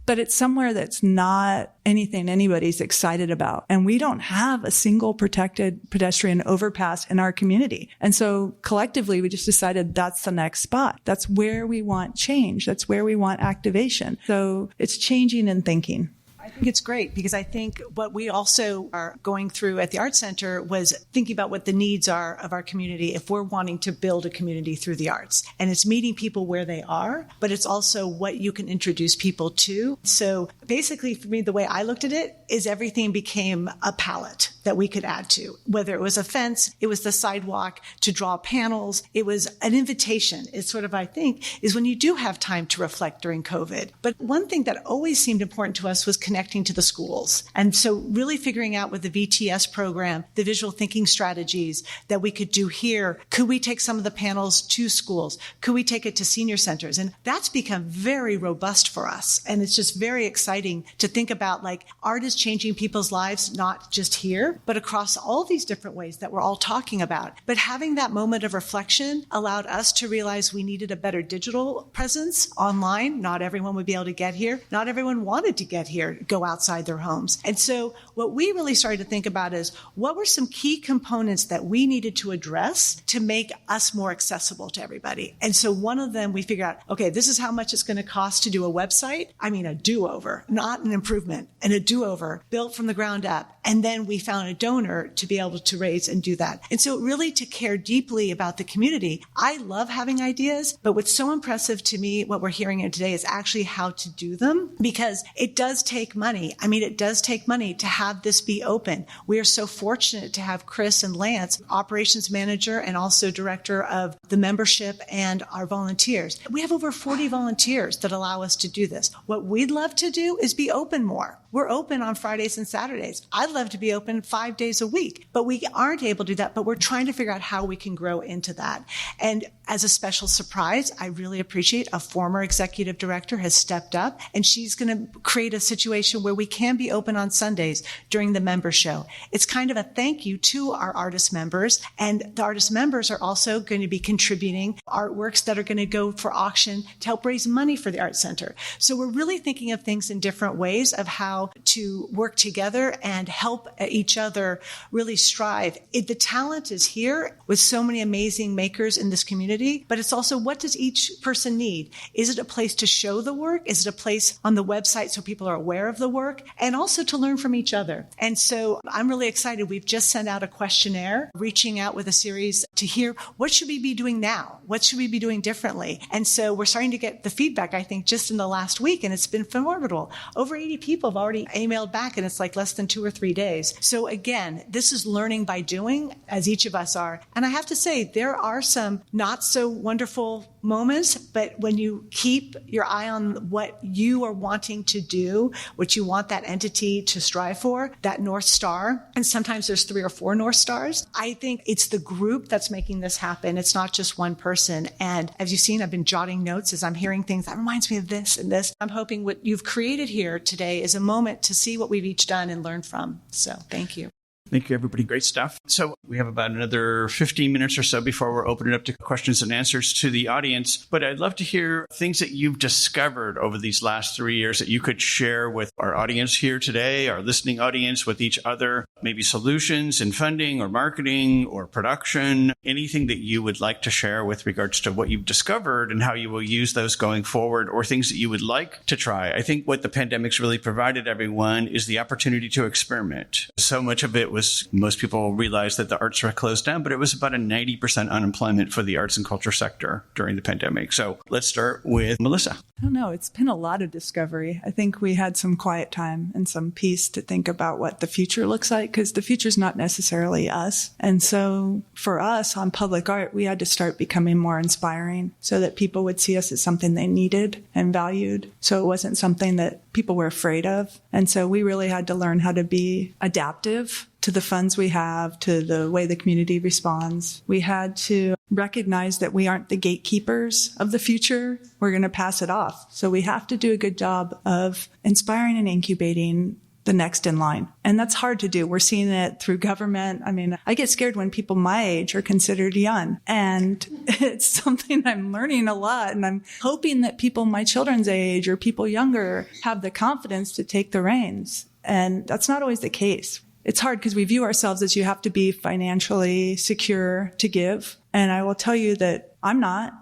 But it's somewhere that's not anything anybody's excited about. And we don't have a single protected pedestrian overpass in our community. And so collectively, we just decided that's the next spot. That's where we want change. That's where we want activation. So it's changing and thinking. I think it's great because I think what we also are going through at the Arts Center was thinking about what the needs are of our community if we're wanting to build a community through the arts. And it's meeting people where they are, but it's also what you can introduce people to. So basically for me, the way I looked at it is everything became a palette that we could add to, whether it was a fence, it was the sidewalk to draw panels, it was an invitation. It's sort of, I think, is when you do have time to reflect during COVID. But one thing that always seemed important to us was connecting to the schools. And so really figuring out with the VTS program, the visual thinking strategies that we could do here. Could we take some of the panels to schools? Could we take it to senior centers? And that's become very robust for us. And it's just very exciting to think about art is changing people's lives, not just here, but across all these different ways that we're all talking about. But having that moment of reflection allowed us to realize we needed a better digital presence online. Not everyone would be able to get here. Not everyone wanted to get here, go outside their homes. And so what we really started to think about is what were some key components that we needed to address to make us more accessible to everybody. And so one of them, we figured out, okay, this is how much it's going to cost to do a website. I mean, a do-over, not an improvement, and a do-over built from the ground up. And then we found a donor to be able to raise and do that. And so really to care deeply about the community, I love having ideas, but what's so impressive to me, what we're hearing today is actually how to do them, because it does take money. I mean, it does take money to have this be open. We are so fortunate to have Chris and Lance, operations manager and also director of the membership and our volunteers. We have over 40 volunteers that allow us to do this. What we'd love to do is be open more. We're open on Fridays and Saturdays. I'd love to be open 5 days a week, but we aren't able to do that. But we're trying to figure out how we can grow into that. And as a special surprise, I really appreciate a former executive director has stepped up, and she's going to create a situation where we can be open on Sundays during the member show. It's kind of a thank you to our artist members. And the artist members are also going to be contributing artworks that are going to go for auction to help raise money for the Arts Center. So we're really thinking of things in different ways of how to work together and help each other really strive. The talent is here with so many amazing makers in this community, but it's also what does each person need? Is it a place to show the work? Is it a place on the website so people are aware of the work? And also to learn from each other. And so I'm really excited. We've just sent out a questionnaire, reaching out with a series to hear what should we be doing now? What should we be doing differently? And so we're starting to get the feedback, I think, just in the last week, and it's been formidable. Over 80 people have already emailed back, and it's like less than 2 or 3 days. So again, this is learning by doing, as each of us are. And I have to say, there are some not so wonderful moments, but when you keep your eye on what you are wanting to do, what you want that entity to strive for, that North Star, and sometimes there's 3 or 4 North Stars, I think it's the group that's making this happen. It's not just one person. And as you've seen, I've been jotting notes as I'm hearing things. That reminds me of this and this. I'm hoping what you've created here today is a moment to see what we've each done and learn from. So thank you. Thank you, everybody. Great stuff. So we have about another 15 minutes or so before we're opening up to questions and answers to the audience. But I'd love to hear things that you've discovered over these last 3 years that you could share with our audience here today, our listening audience, with each other, maybe solutions in funding or marketing or production, anything that you would like to share with regards to what you've discovered and how you will use those going forward, or things that you would like to try. I think what the pandemic's really provided everyone is the opportunity to experiment. So much of it was most people realized that the arts were closed down, but it was about a 90% unemployment for the arts and culture sector during the pandemic. So let's start with Melissa. I don't know. It's been a lot of discovery. I think we had some quiet time and some peace to think about what the future looks like, because the future's not necessarily us. And so for us on public art, we had to start becoming more inspiring so that people would see us as something they needed and valued. So it wasn't something that people were afraid of. And so we really had to learn how to be adaptive to the funds we have, to the way the community responds. We had to recognize that we aren't the gatekeepers of the future. We're going to pass it off. So we have to do a good job of inspiring and incubating the next in line. And that's hard to do. We're seeing it through government. I mean, I get scared when people my age are considered young. And it's something I'm learning a lot. And I'm hoping that people my children's age or people younger have the confidence to take the reins. And that's not always the case. It's hard because we view ourselves as you have to be financially secure to give. And I will tell you that I'm not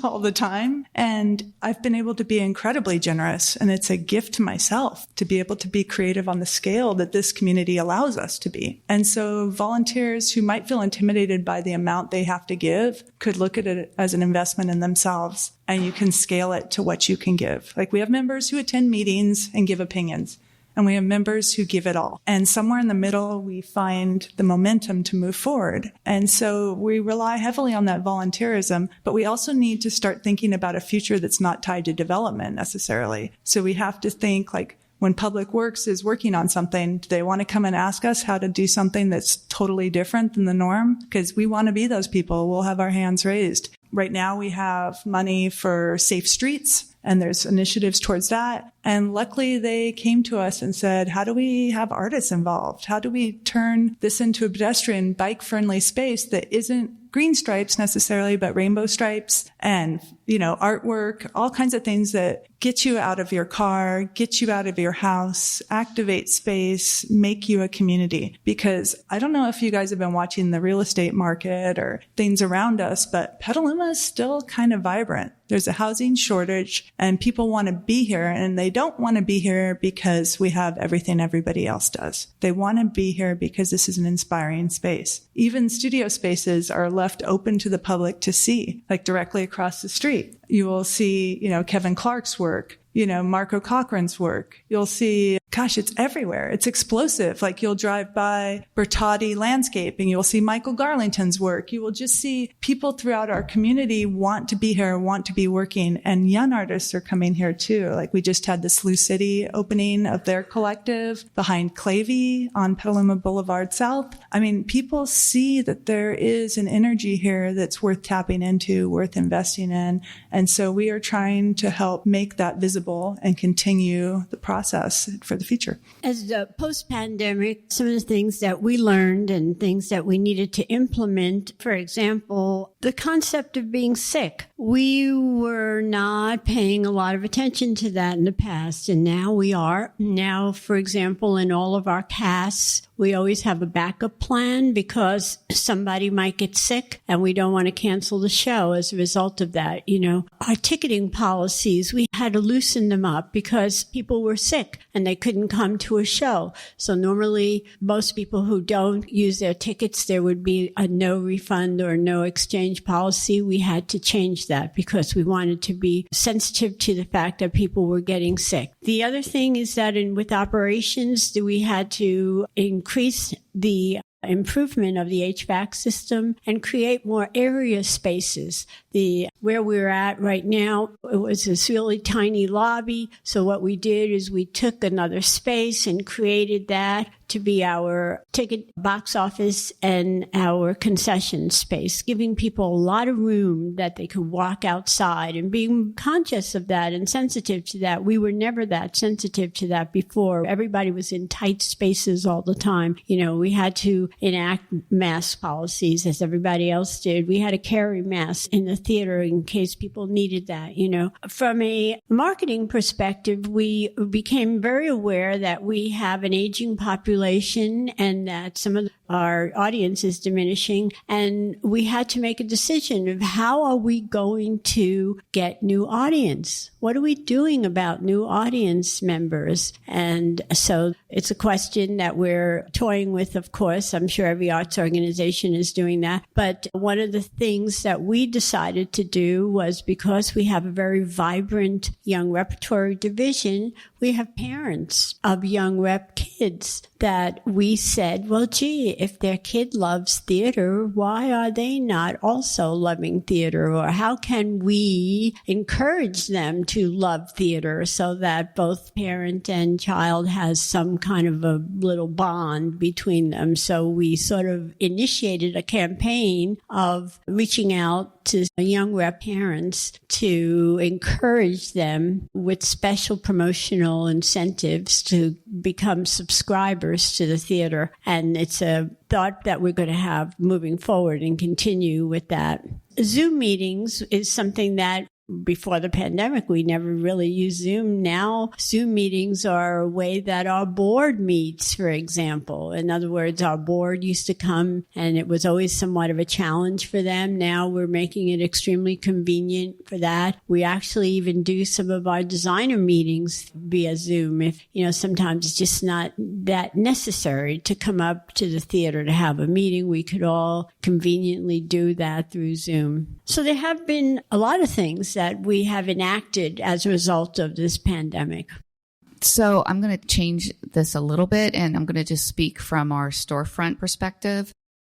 all the time. And I've been able to be incredibly generous. And it's a gift to myself to be able to be creative on the scale that this community allows us to be. And so volunteers who might feel intimidated by the amount they have to give could look at it as an investment in themselves. And you can scale it to what you can give. Like we have members who attend meetings and give opinions. And we have members who give it all. And somewhere in the middle, we find the momentum to move forward. And so we rely heavily on that volunteerism, but we also need to start thinking about a future that's not tied to development necessarily. So we have to think like, when Public Works is working on something, do they want to come and ask us how to do something that's totally different than the norm? Because we want to be those people. We'll have our hands raised. Right now, we have money for safe streets, and there's initiatives towards that. And luckily, they came to us and said, how do we have artists involved? How do we turn this into a pedestrian, bike-friendly space that isn't green stripes necessarily, but rainbow stripes and, artwork, all kinds of things that get you out of your car, get you out of your house, activate space, make you a community. Because I don't know if you guys have been watching the real estate market or things around us, but Petaluma is still kind of vibrant. There's a housing shortage and people want to be here, and they don't want to be here because we have everything everybody else does. They want to be here because this is an inspiring space. Even studio spaces are left open to the public to see, like directly across the street. You will see, Kevin Clark's work, Marco Cochran's work. You'll see, it's everywhere. It's explosive. Like you'll drive by Bertotti Landscaping. You'll see Michael Garlington's work. You will just see people throughout our community want to be here, want to be working. And young artists are coming here too. Like we just had the Slough City opening of their collective behind Clavey on Petaluma Boulevard South. I mean, people see that there is an energy here that's worth tapping into, worth investing in. And so we are trying to help make that visible and continue the process for the future. As the post-pandemic, some of the things that we learned and things that we needed to implement, for example, the concept of being sick. We were not paying a lot of attention to that in the past, and now we are. Now, for example, in all of our casts, we always have a backup plan because somebody might get sick and we don't want to cancel the show as a result of that. Our ticketing policies, we had to loosen them up because people were sick and they couldn't come to a show. So normally most people who don't use their tickets, there would be a no refund or no exchange policy. We had to change that because we wanted to be sensitive to the fact that people were getting sick. The other thing is that with operations, we had to increase the improvement of the HVAC system and create more area spaces. Where we're at right now, it was this really tiny lobby. So what we did is we took another space and created that to be our ticket box office and our concession space, giving people a lot of room that they could walk outside and being conscious of that and sensitive to that. We were never that sensitive to that before. Everybody was in tight spaces all the time. We had to enact mask policies as everybody else did. We had to carry masks in the theater in case people needed that, From a marketing perspective, we became very aware that we have an aging population and that some of our audience is diminishing. And we had to make a decision of how are we going to get new audience? What are we doing about new audience members? And so it's a question that we're toying with, of course. I'm sure every arts organization is doing that. But one of the things that we decided to do was, because we have a very vibrant young repertory division, we have parents of young rep kids that we said, well, gee, if their kid loves theater, why are they not also loving theater? Or how can we encourage them to love theater so that both parent and child has some kind of a little bond between them? So we sort of initiated a campaign of reaching out to young rep parents to encourage them with special promotional incentives to become subscribers to the theater. And it's a thought that we're going to have moving forward and continue with that. Zoom meetings is something that before the pandemic, we never really used Zoom. Now, Zoom meetings are a way that our board meets, for example. In other words, our board used to come and it was always somewhat of a challenge for them. Now we're making it extremely convenient for that. We actually even do some of our designer meetings via Zoom. If, sometimes it's just not that necessary to come up to the theater to have a meeting. We could all conveniently do that through Zoom. So there have been a lot of things that we have enacted as a result of this pandemic. So I'm going to change this a little bit, and I'm going to just speak from our storefront perspective.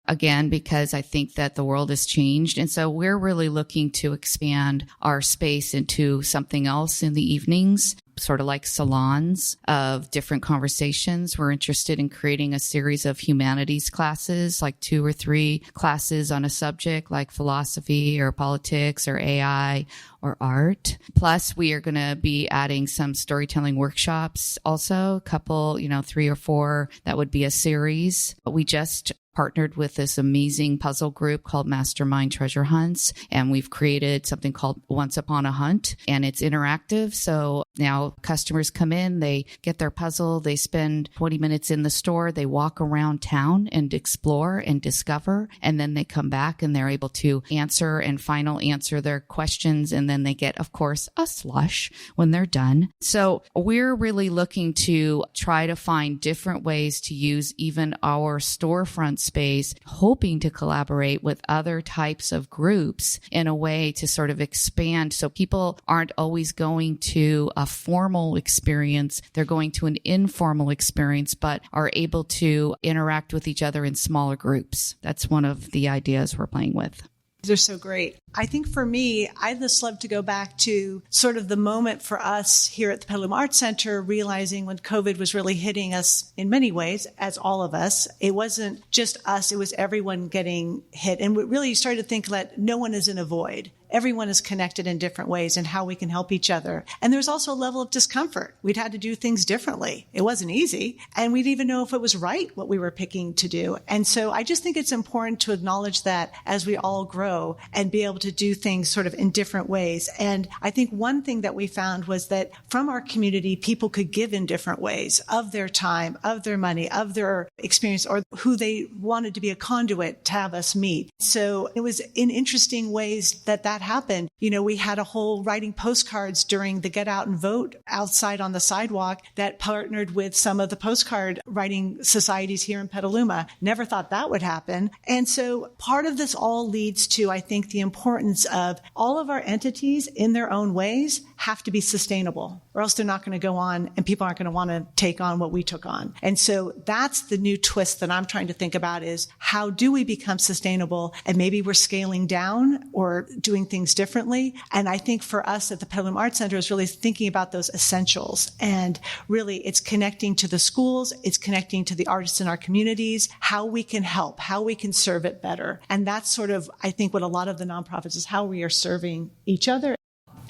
Again, because I think that the world has changed. And so we're really looking to expand our space into something else in the evenings, sort of like salons of different conversations. We're interested in creating a series of humanities classes, like 2 or 3 classes on a subject like philosophy or politics or AI or art. Plus, we are going to be adding some storytelling workshops also, a couple, 3 or 4. That would be a series. We just partnered with this amazing puzzle group called Mastermind Treasure Hunts, and we've created something called Once Upon a Hunt, and it's interactive. So now customers come in, they get their puzzle, they spend 20 minutes in the store, they walk around town and explore and discover, and then they come back and they're able to answer their questions, and then they get, of course, a slush when they're done. So we're really looking to try to find different ways to use even our storefront space, hoping to collaborate with other types of groups in a way to sort of expand so people aren't always going to a formal experience. They're going to an informal experience, but are able to interact with each other in smaller groups. That's one of the ideas we're playing with. They're so great. I think for me, I just love to go back to sort of the moment for us here at the Petaluma Arts Center, realizing when COVID was really hitting us in many ways, as all of us, it wasn't just us, it was everyone getting hit. And we really started to think that no one is in a void. Everyone is connected in different ways and how we can help each other. And there's also a level of discomfort. We'd had to do things differently. It wasn't easy. And we didn't even know if it was right what we were picking to do. And so I just think it's important to acknowledge that as we all grow and be able to do things sort of in different ways. And I think one thing that we found was that from our community, people could give in different ways of their time, of their money, of their experience, or who they wanted to be a conduit to have us meet. So it was in interesting ways that happened. We had a whole writing postcards during the Get Out and Vote outside on the sidewalk that partnered with some of the postcard writing societies here in Petaluma. Never thought that would happen. And so part of this all leads to, I think, the importance of all of our entities in their own ways have to be sustainable, or else they're not going to go on and people aren't going to want to take on what we took on. And so that's the new twist that I'm trying to think about is how do we become sustainable? And maybe we're scaling down or doing things differently. And I think for us at the Petaluma Arts Center is really thinking about those essentials. And really it's connecting to the schools, it's connecting to the artists in our communities, how we can help, how we can serve it better. And that's sort of, I think, what a lot of the nonprofits is how we are serving each other.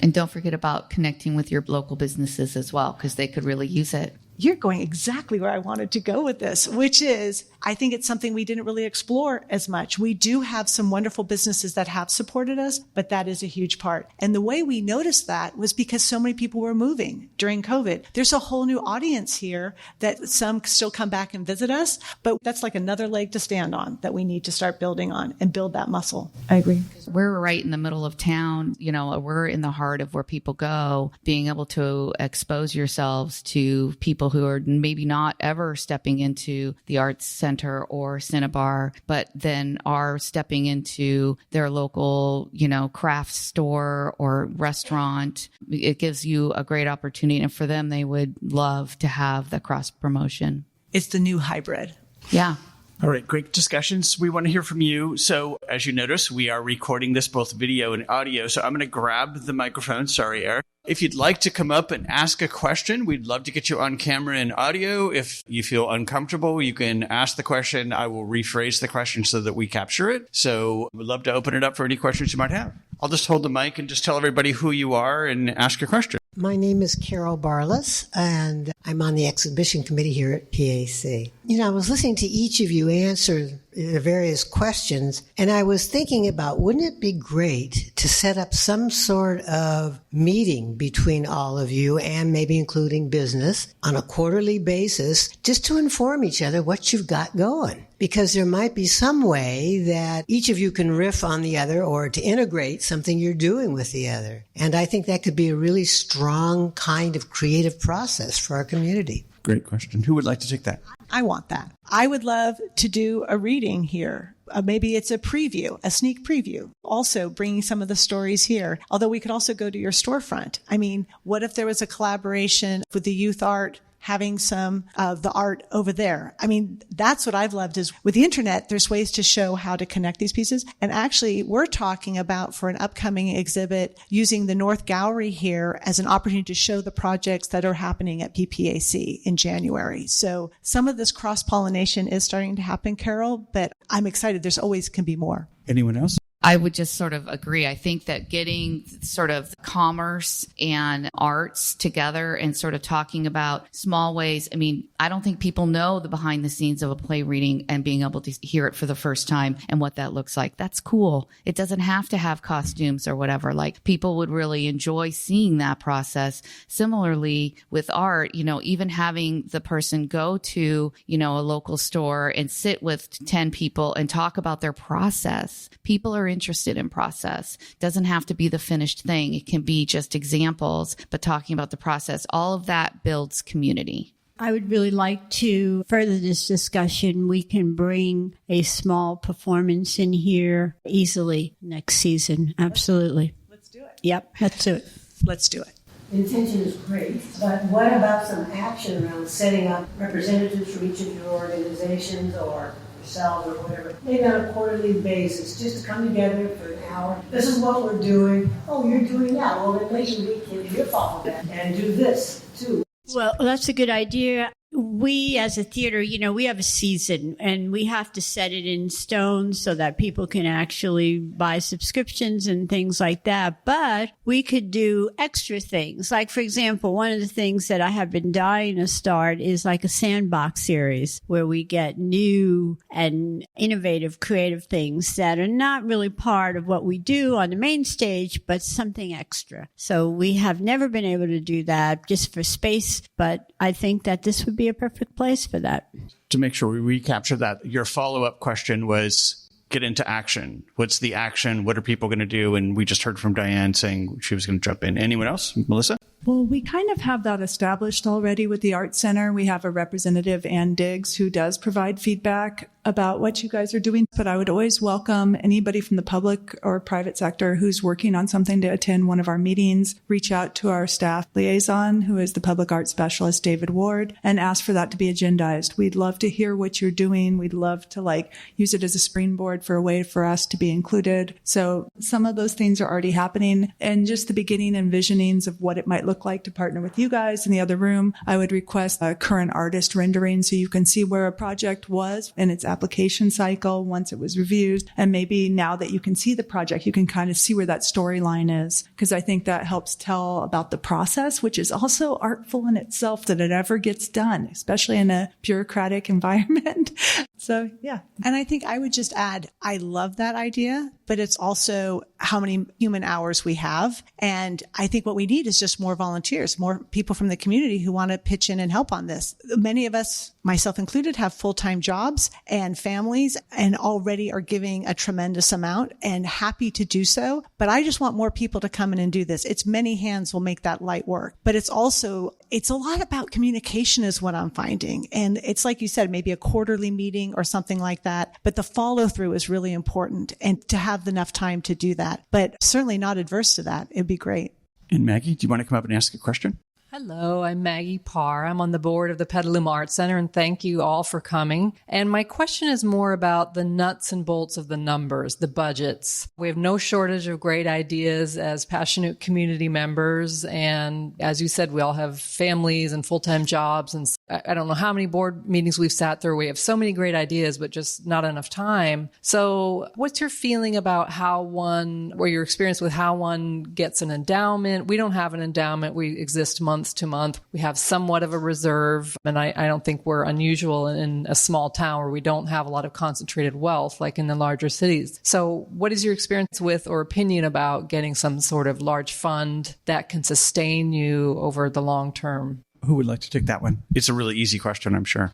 And don't forget about connecting with your local businesses as well, because they could really use it. You're going exactly where I wanted to go with this, which is I think it's something we didn't really explore as much. We do have some wonderful businesses that have supported us, but that is a huge part. And the way we noticed that was because so many people were moving during COVID. There's a whole new audience here that some still come back and visit us, but that's like another leg to stand on that we need to start building on and build that muscle. I agree. We're right in the middle of town. We're in the heart of where people go. Being able to expose yourselves to people who are maybe not ever stepping into the arts center or Cinnabar, but then are stepping into their local, craft store or restaurant. It gives you a great opportunity. And for them, they would love to have the cross promotion. It's the new hybrid. Yeah. All right, great discussions. We want to hear from you. So as you notice, we are recording this both video and audio. So I'm going to grab the microphone. Sorry, Eric. If you'd like to come up and ask a question, we'd love to get you on camera and audio. If you feel uncomfortable, you can ask the question. I will rephrase the question so that we capture it. So we'd love to open it up for any questions you might have. I'll just hold the mic and just tell everybody who you are and ask your question. My name is Carol Barlas, and I'm on the exhibition committee here at PAC. I was listening to each of you answer the various questions, and I was thinking about, wouldn't it be great to set up some sort of meeting between all of you and maybe including business on a quarterly basis just to inform each other what you've got going? Because there might be some way that each of you can riff on the other or to integrate something you're doing with the other. And I think that could be a really strong kind of creative process for our community. Great question. Who would like to take that? I want that. I would love to do a reading here. Maybe it's a preview, a sneak preview. Also bringing some of the stories here. Although we could also go to your storefront. I mean, what if there was a collaboration with the youth art, having some of the art over there? I mean, that's what I've loved is with the internet, there's ways to show how to connect these pieces. And actually, we're talking about for an upcoming exhibit using the North Gallery here as an opportunity to show the projects that are happening at PPAC in January. So some of this cross-pollination is starting to happen, Carol, but I'm excited. There's always can be more. Anyone else? I would just sort of agree. I think that getting sort of commerce and arts together and sort of talking about small ways. I mean, I don't think people know the behind the scenes of a play reading and being able to hear it for the first time and what that looks like. That's cool. It doesn't have to have costumes or whatever. Like people would really enjoy seeing that process. Similarly with art, even having the person go to, a local store and sit with 10 people and talk about their process. People are interested in process. Doesn't have to be the finished thing. It can be just examples, but talking about the process, all of that builds community. I would really like to further this discussion. We can bring a small performance in here easily next season. Absolutely. Let's do it. Yep, let's do it. Let's do it. The intention is great, but what about some action around setting up representatives from each of your organizations or yourselves or whatever, maybe on a quarterly basis, just to come together for an hour. This is what we're doing. Oh, you're doing that. Well, then maybe we can riff off of that and do this too. Well, that's a good idea. We, as a theater, we have a season and we have to set it in stone so that people can actually buy subscriptions and things like that. But we could do extra things. Like, for example, one of the things that I have been dying to start is like a sandbox series where we get new and innovative, creative things that are not really part of what we do on the main stage, but something extra. So we have never been able to do that just for space, but I think that this would be a perfect place for that. To make sure we recapture that, your follow-up question was get into action. What's the action? What are people going to do? And we just heard from Diane saying she was going to jump in. Anyone else? Melissa? Well, we kind of have that established already with the Arts Center. We have a representative, Ann Diggs, who does provide feedback about what you guys are doing. But I would always welcome anybody from the public or private sector who's working on something to attend one of our meetings, reach out to our staff liaison, who is the public arts specialist, David Ward, and ask for that to be agendized. We'd love to hear what you're doing. We'd love to use it as a springboard for a way for us to be included. So some of those things are already happening, and just the beginning envisionings of what it might look look like to partner with you guys in the other room. I would request a current artist rendering so you can see where a project was in its application cycle once it was reviewed. And maybe now that you can see the project, you can kind of see where that storyline is. Because I think that helps tell about the process, which is also artful in itself that it ever gets done, especially in a bureaucratic environment. So, yeah. And I think I would just add, I love that idea, but it's also how many human hours we have. And I think what we need is just more volunteers, more people from the community who want to pitch in and help on this. Many of us, myself included, have full-time jobs and families and already are giving a tremendous amount and happy to do so. But I just want more people to come in and do this. It's many hands will make that light work. But it's a lot about communication is what I'm finding. And it's like you said, maybe a quarterly meeting or something like that. But the follow through is really important and to have enough time to do that. But certainly not adverse to that. It'd be great. And Maggie, do you want to come up and ask a question? Hello, I'm Maggie Parr. I'm on the board of the Petaluma Arts Center, and thank you all for coming. And my question is more about the nuts and bolts of the numbers, the budgets. We have no shortage of great ideas as passionate community members. And as you said, we all have families and full-time jobs. And I don't know how many board meetings we've sat through. We have so many great ideas, but just not enough time. So what's your feeling about or your experience with how one gets an endowment? We don't have an endowment. We exist month to month. We have somewhat of a reserve, and I don't think we're unusual in a small town where we don't have a lot of concentrated wealth like in the larger cities. So what is your experience with or opinion about getting some sort of large fund that can sustain you over the long term? Who would like to take that one? It's a really easy question, I'm sure.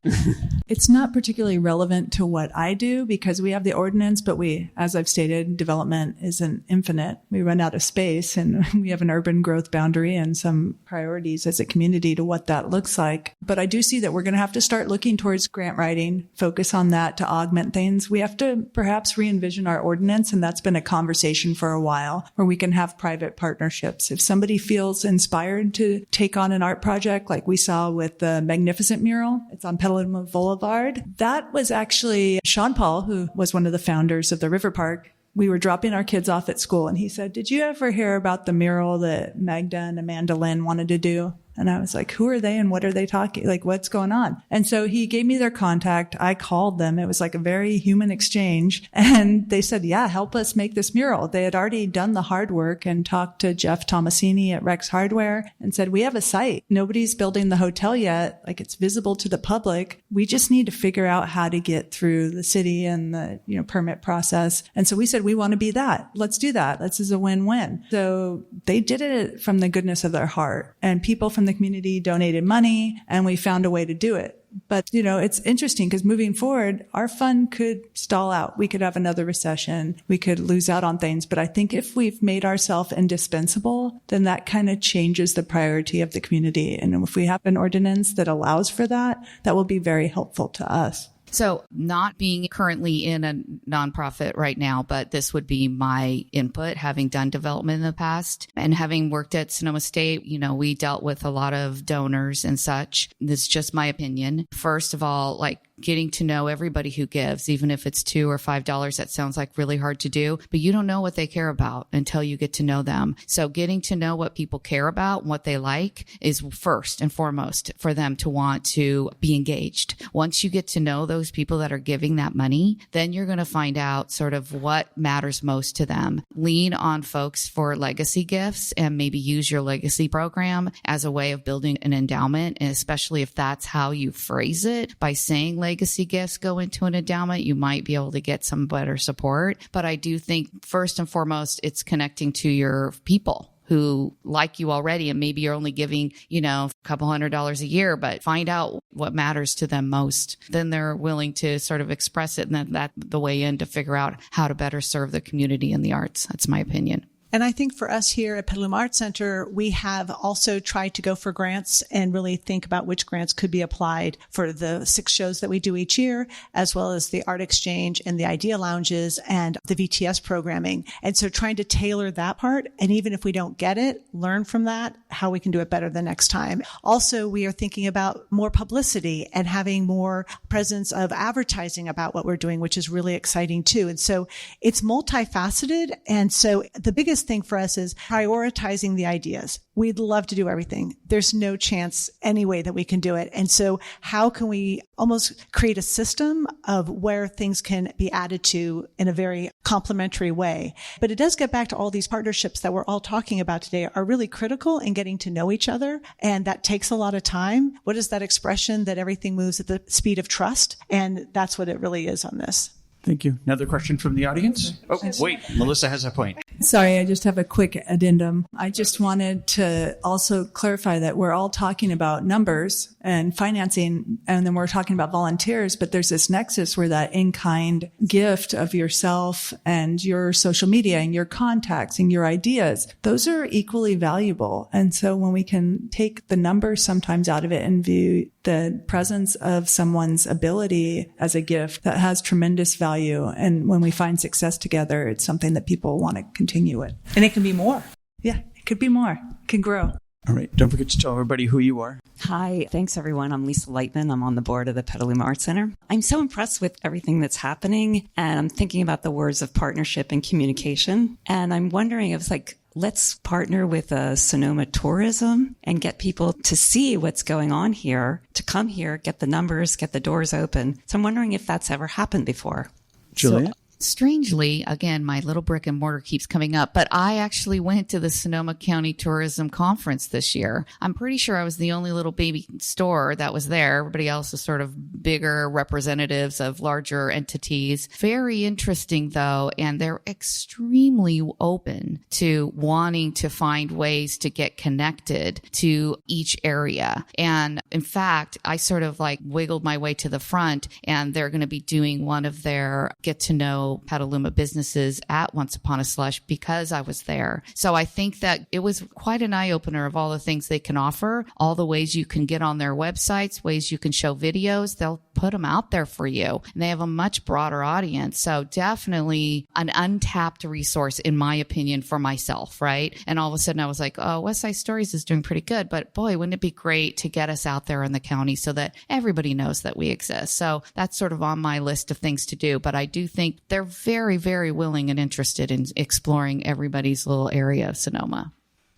It's not particularly relevant to what I do because we have the ordinance, but as I've stated, development isn't infinite. We run out of space and we have an urban growth boundary and some priorities as a community to what that looks like. But I do see that we're going to have to start looking towards grant writing, focus on that to augment things. We have to perhaps re-envision our ordinance, and that's been a conversation for a while where we can have private partnerships. If somebody feels inspired to take on an art project like we saw with the Magnificent mural. It's on Petaluma Boulevard. That was actually Sean Paul, who was one of the founders of the River Park. We were dropping our kids off at school and he said, "Did you ever hear about the mural that Magda and Amanda Lynn wanted to do?" And I was like, who are they and what are they talking? Like, what's going on? And so he gave me their contact. I called them. It was like a very human exchange. And they said, yeah, help us make this mural. They had already done the hard work and talked to Jeff Tomasini at Rex Hardware and said, we have a site. Nobody's building the hotel yet. Like, it's visible to the public. We just need to figure out how to get through the city and the, permit process. And so we said, we want to be that. Let's do that. This is a win-win. So they did it from the goodness of their heart, and people from the community donated money, and we found a way to do it. But, it's interesting because moving forward, our fund could stall out. We could have another recession. We could lose out on things. But I think if we've made ourselves indispensable, then that kind of changes the priority of the community. And if we have an ordinance that allows for that, that will be very helpful to us. So not being currently in a nonprofit right now, but this would be my input, having done development in the past and having worked at Sonoma State, we dealt with a lot of donors and such. This is just my opinion. First of all, getting to know everybody who gives, even if it's $2 or $5, that sounds like really hard to do, but you don't know what they care about until you get to know them. So getting to know what people care about and what they like is first and foremost for them to want to be engaged. Once you get to know those people that are giving that money, then you're going to find out sort of what matters most to them. Lean on folks for legacy gifts and maybe use your legacy program as a way of building an endowment. And especially if that's how you phrase it, by saying legacy gifts go into an endowment, you might be able to get some better support. But I do think first and foremost, it's connecting to your people who like you already, and maybe you're only giving, a couple $100 a year, but find out what matters to them most. Then they're willing to sort of express it, and then that's the way in to figure out how to better serve the community and the arts. That's my opinion. And I think for us here at Petaluma Arts Center, we have also tried to go for grants and really think about which grants could be applied for the 6 shows that we do each year, as well as the art exchange and the idea lounges and the VTS programming. And so trying to tailor that part. And even if we don't get it, learn from that, how we can do it better the next time. Also, we are thinking about more publicity and having more presence of advertising about what we're doing, which is really exciting too. And so it's multifaceted. And so the biggest biggest thing for us is prioritizing the ideas. We'd love to do everything. There's no chance any way that we can do it. And so how can we almost create a system of where things can be added to in a very complementary way? But it does get back to all these partnerships that we're all talking about today are really critical in getting to know each other. And that takes a lot of time. What is that expression that everything moves at the speed of trust? And that's what it really is on this. Thank you. Another question from the audience? Oh, wait, Melissa has a point. Sorry, I just have a quick addendum. I just wanted to also clarify that we're all talking about numbers and financing, and then we're talking about volunteers, but there's this nexus where that in-kind gift of yourself and your social media and your contacts and your ideas, those are equally valuable. And so when we can take the numbers sometimes out of it and view the presence of someone's ability as a gift, that has tremendous value. And when we find success together, it's something that people want to continue with. And it can be more. Yeah, it could be more. It can grow. All right. Don't forget to tell everybody who you are. Hi. Thanks, everyone. I'm Lisa Lightman. I'm on the board of the Petaluma Arts Center. I'm so impressed with everything that's happening. And I'm thinking about the words of partnership and communication. And I'm wondering if it's like, let's partner with Sonoma Tourism and get people to see what's going on here, to come here, get the numbers, get the doors open. So I'm wondering if that's ever happened before. Julia? Strangely, again, my little brick and mortar keeps coming up, but I actually went to the Sonoma County Tourism Conference this year. I'm pretty sure I was the only little baby store that was there. Everybody else is sort of bigger representatives of larger entities. Very interesting, though, and they're extremely open to wanting to find ways to get connected to each area. And in fact, I sort of like wiggled my way to the front, and they're going to be doing one of their get to know Petaluma businesses at Once Upon a Slush because I was there. So I think that it was quite an eye-opener of all the things they can offer, all the ways you can get on their websites, ways you can show videos. They'll put them out there for you. And they have a much broader audience. So definitely an untapped resource, in my opinion, for myself, right? And all of a sudden I was like, oh, West Side Stories is doing pretty good. But boy, wouldn't it be great to get us out there in the county so that everybody knows that we exist? So that's sort of on my list of things to do. But I do think they're very, very willing and interested in exploring everybody's little area of Sonoma.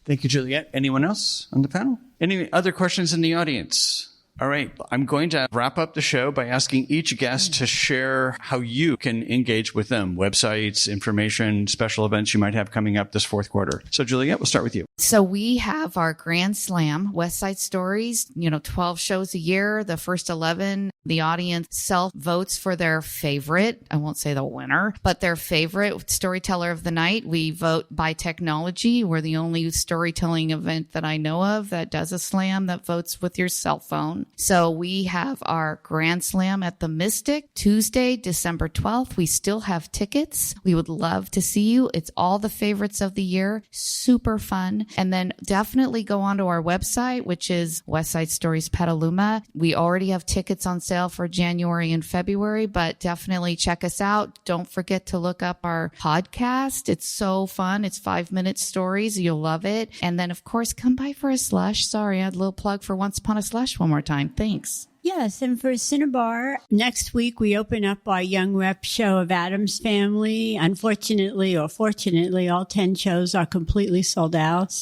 Thank you, Juliet. Anyone else on the panel? Any other questions in the audience? All right. I'm going to wrap up the show by asking each guest to share how you can engage with them, websites, information, special events you might have coming up this fourth quarter. So, Juliet, we'll start with you. So we have our Grand Slam, West Side Stories, 12 shows a year. The first 11, the audience self-votes for their favorite. I won't say the winner, but their favorite storyteller of the night. We vote by technology. We're the only storytelling event that I know of that does a slam that votes with your cell phone. So we have our Grand Slam at the Mystic, Tuesday, December 12th. We still have tickets. We would love to see you. It's all the favorites of the year. Super fun. And then definitely go onto our website, which is West Side Stories Petaluma. We already have tickets on sale for January and February, but definitely check us out. Don't forget to look up our podcast. It's so fun. It's 5-minute stories. You'll love it. And then, of course, come by for a slush. Sorry, I had a little plug for Once Upon a Slush one more time. Thanks. Yes, and for Cinnabar, next week we open up our Young Rep show of Addams Family. Unfortunately or fortunately, all 10 shows are completely sold out.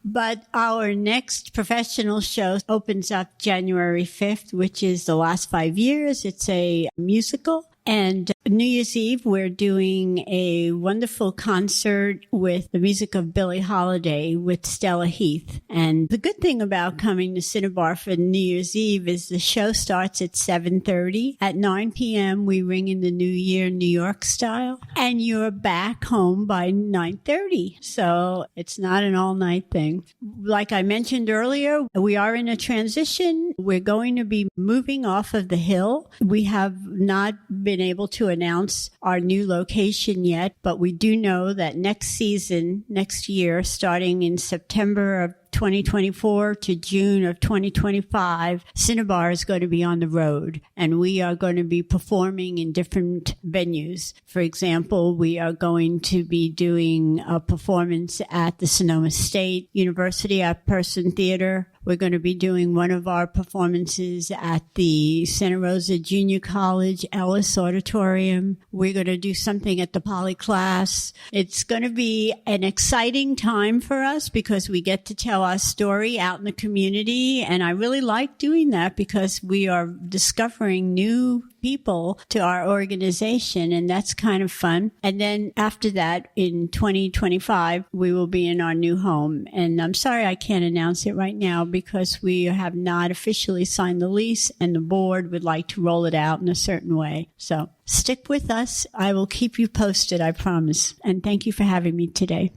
But our next professional show opens up January 5th, which is The Last 5 Years. It's a musical. And New Year's Eve, we're doing a wonderful concert with the music of Billie Holiday with Stella Heath. And the good thing about coming to Cinnabar for New Year's Eve is the show starts at 7:30. At 9 p.m., we ring in the New Year New York style. And you're back home by 9:30. So it's not an all-night thing. Like I mentioned earlier, we are in a transition. We're going to be moving off of the hill. We have not been able to announce our new location yet, but we do know that next year, starting in September of 2024 to June of 2025, Cinnabar is going to be on the road, and we are going to be performing in different venues. For example, we are going to be doing a performance at the Sonoma State University at Person Theater. We're going to be doing one of our performances at the Santa Rosa Junior College Ellis Auditorium. We're going to do something at the Poly class. It's going to be an exciting time for us because we get to tell our story out in the community. And I really like doing that because we are discovering new people to our organization, and that's kind of fun. And then after that, in 2025, we will be in our new home. And I'm sorry I can't announce it right now because we have not officially signed the lease, and the board would like to roll it out in a certain way. So stick with us. I will keep you posted, I promise. And thank you for having me today.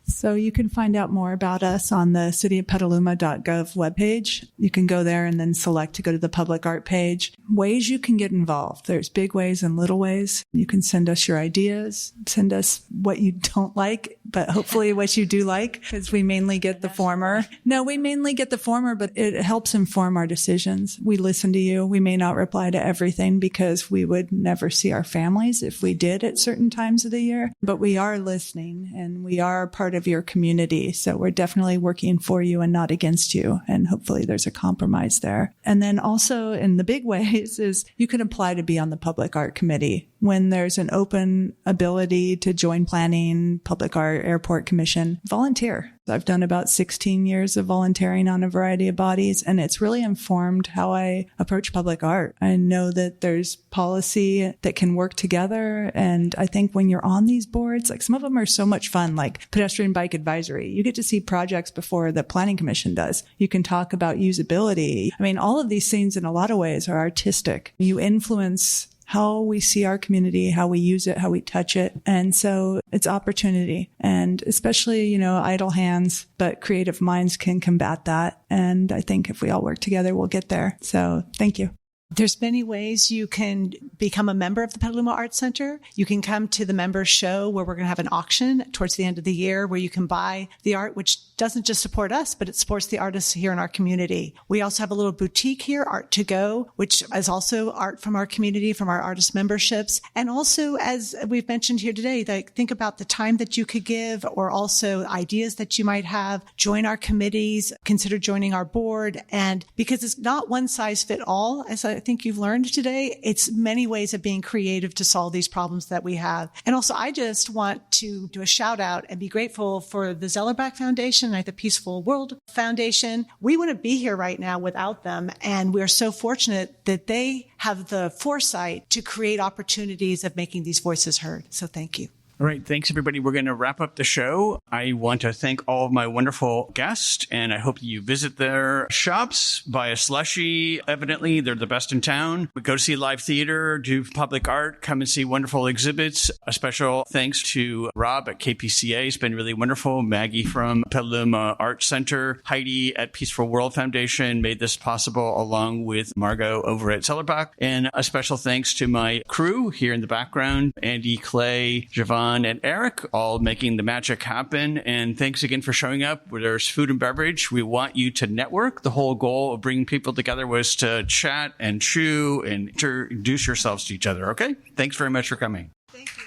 So you can find out more about us on the cityofpetaluma.gov webpage. You can go there and then select to go to the public art page. Ways you can get involved. There's big ways and little ways. You can send us your ideas, send us what you don't like, but hopefully what you do like, because we mainly get the former. No, we mainly get the former, but it helps inform our decisions. We listen to you. We may not reply to everything because we would never see our families if we did at certain times of the year, but we are listening and we are part of your community. So we're definitely working for you and not against you. And hopefully there's a compromise there. And then also in the big ways is you can apply to be on the Public Art Committee. When there's an open ability to join planning, public art, airport commission, volunteer. I've done about 16 years of volunteering on a variety of bodies, and it's really informed how I approach public art. I know that there's policy that can work together. And I think when you're on these boards, like some of them are so much fun, like pedestrian bike advisory. You get to see projects before the planning commission does. You can talk about usability. I mean, all of these things in a lot of ways are artistic. You influence how we see our community, how we use it, how we touch it. And so it's opportunity. And especially, idle hands, but creative minds can combat that. And I think if we all work together, we'll get there. So thank you. There's many ways you can become a member of the Petaluma Arts Center. You can come to the members show where we're going to have an auction towards the end of the year where you can buy the art, which doesn't just support us, but it supports the artists here in our community. We also have a little boutique here, Art to Go, which is also art from our community, from our artist memberships. And also, as we've mentioned here today, think about the time that you could give or also ideas that you might have. Join our committees, consider joining our board. And because it's not one size fit all, as I think you've learned today, it's many ways of being creative to solve these problems that we have. And also, I just want to do a shout out and be grateful for the Zellerbach Foundation and the Peaceful World Foundation. We wouldn't be here right now without them. And we're so fortunate that they have the foresight to create opportunities of making these voices heard. So thank you. All right. Thanks, everybody. We're going to wrap up the show. I want to thank all of my wonderful guests, and I hope you visit their shops, buy a slushie. Evidently, they're the best in town. We go to see live theater, do public art, come and see wonderful exhibits. A special thanks to Rob at KPCA. It's been really wonderful. Maggie from Petaluma Arts Center. Heidi at Peaceful World Foundation made this possible, along with Margot over at Zellerbach. And a special thanks to my crew here in the background, Andy, Clay, Javon, and Eric, all making the magic happen. And thanks again for showing up. Where there's food and beverage, we want you to network. The whole goal of bringing people together was to chat and chew and introduce yourselves to each other. Okay? Thanks very much for coming. Thank you.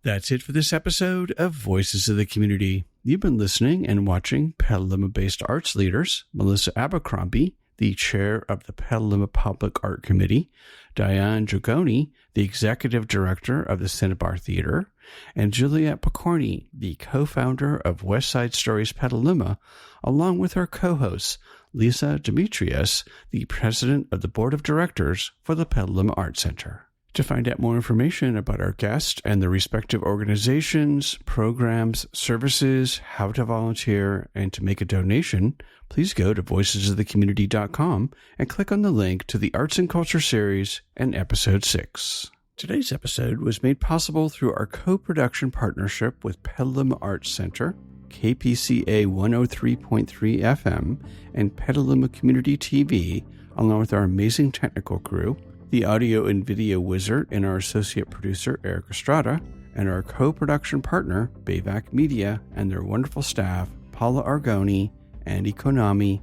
That's it for this episode of Voices of the Community. You've been listening and watching Petaluma-based arts leaders, Melissa Abercrombie, the chair of the Petaluma Public Art Committee, Diane Dragoni, the executive director of the Cinnabar Theater, and Juliet Picorni, the co-founder of West Side Stories Petaluma, along with her co-hosts, Lisa Demetrius, the president of the board of directors for the Petaluma Arts Center. To find out more information about our guests and the respective organizations, programs, services, how to volunteer, and to make a donation, please go to voicesofthecommunity.com and click on the link to the Arts and Culture series and episode 6. Today's episode was made possible through our co-production partnership with Petaluma Arts Center, KPCA 103.3 FM, and Petaluma Community TV, along with our amazing technical crew, the audio and video wizard and our associate producer, Eric Estrada, and our co-production partner, BAVC Media, and their wonderful staff, Paula Argoni, Andy Konami,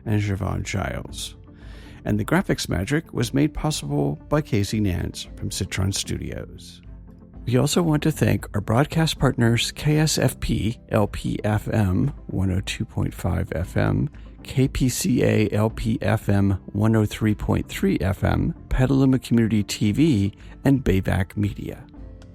and Javon Giles. And the graphics magic was made possible by Casey Nance from Citron Studios. We also want to thank our broadcast partners KSFP LPFM 102.5 FM, KPCA LPFM 103.3 FM, Petaluma Community TV, and BAVC Media.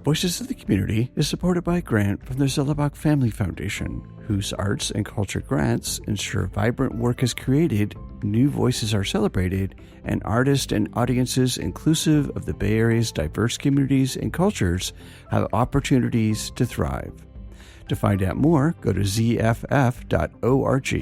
Voices of the Community is supported by a grant from the Zellebach Family Foundation, whose arts and culture grants ensure vibrant work is created, new voices are celebrated, and artists and audiences inclusive of the Bay Area's diverse communities and cultures have opportunities to thrive. To find out more, go to zff.org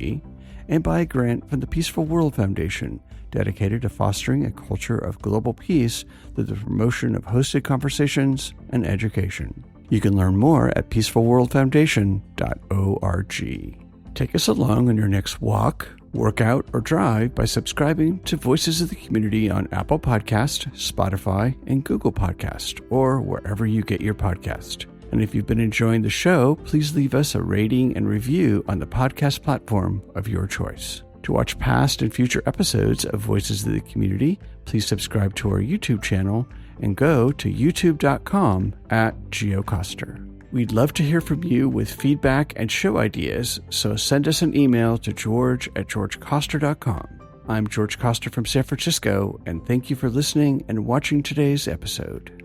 and buy a grant from the Peaceful World Foundation, dedicated to fostering a culture of global peace through the promotion of hosted conversations and education. You can learn more at peacefulworldfoundation.org. Take us along on your next walk, workout, or drive by subscribing to Voices of the Community on Apple Podcast, Spotify, and Google Podcast, or wherever you get your podcast. And if you've been enjoying the show, please leave us a rating and review on the podcast platform of your choice. To watch past and future episodes of Voices of the Community, please subscribe to our YouTube channel and go to youtube.com/GeoCoster. We'd love to hear from you with feedback and show ideas, so send us an email to george@georgecoster.com. I'm George Coster from San Francisco, and thank you for listening and watching today's episode.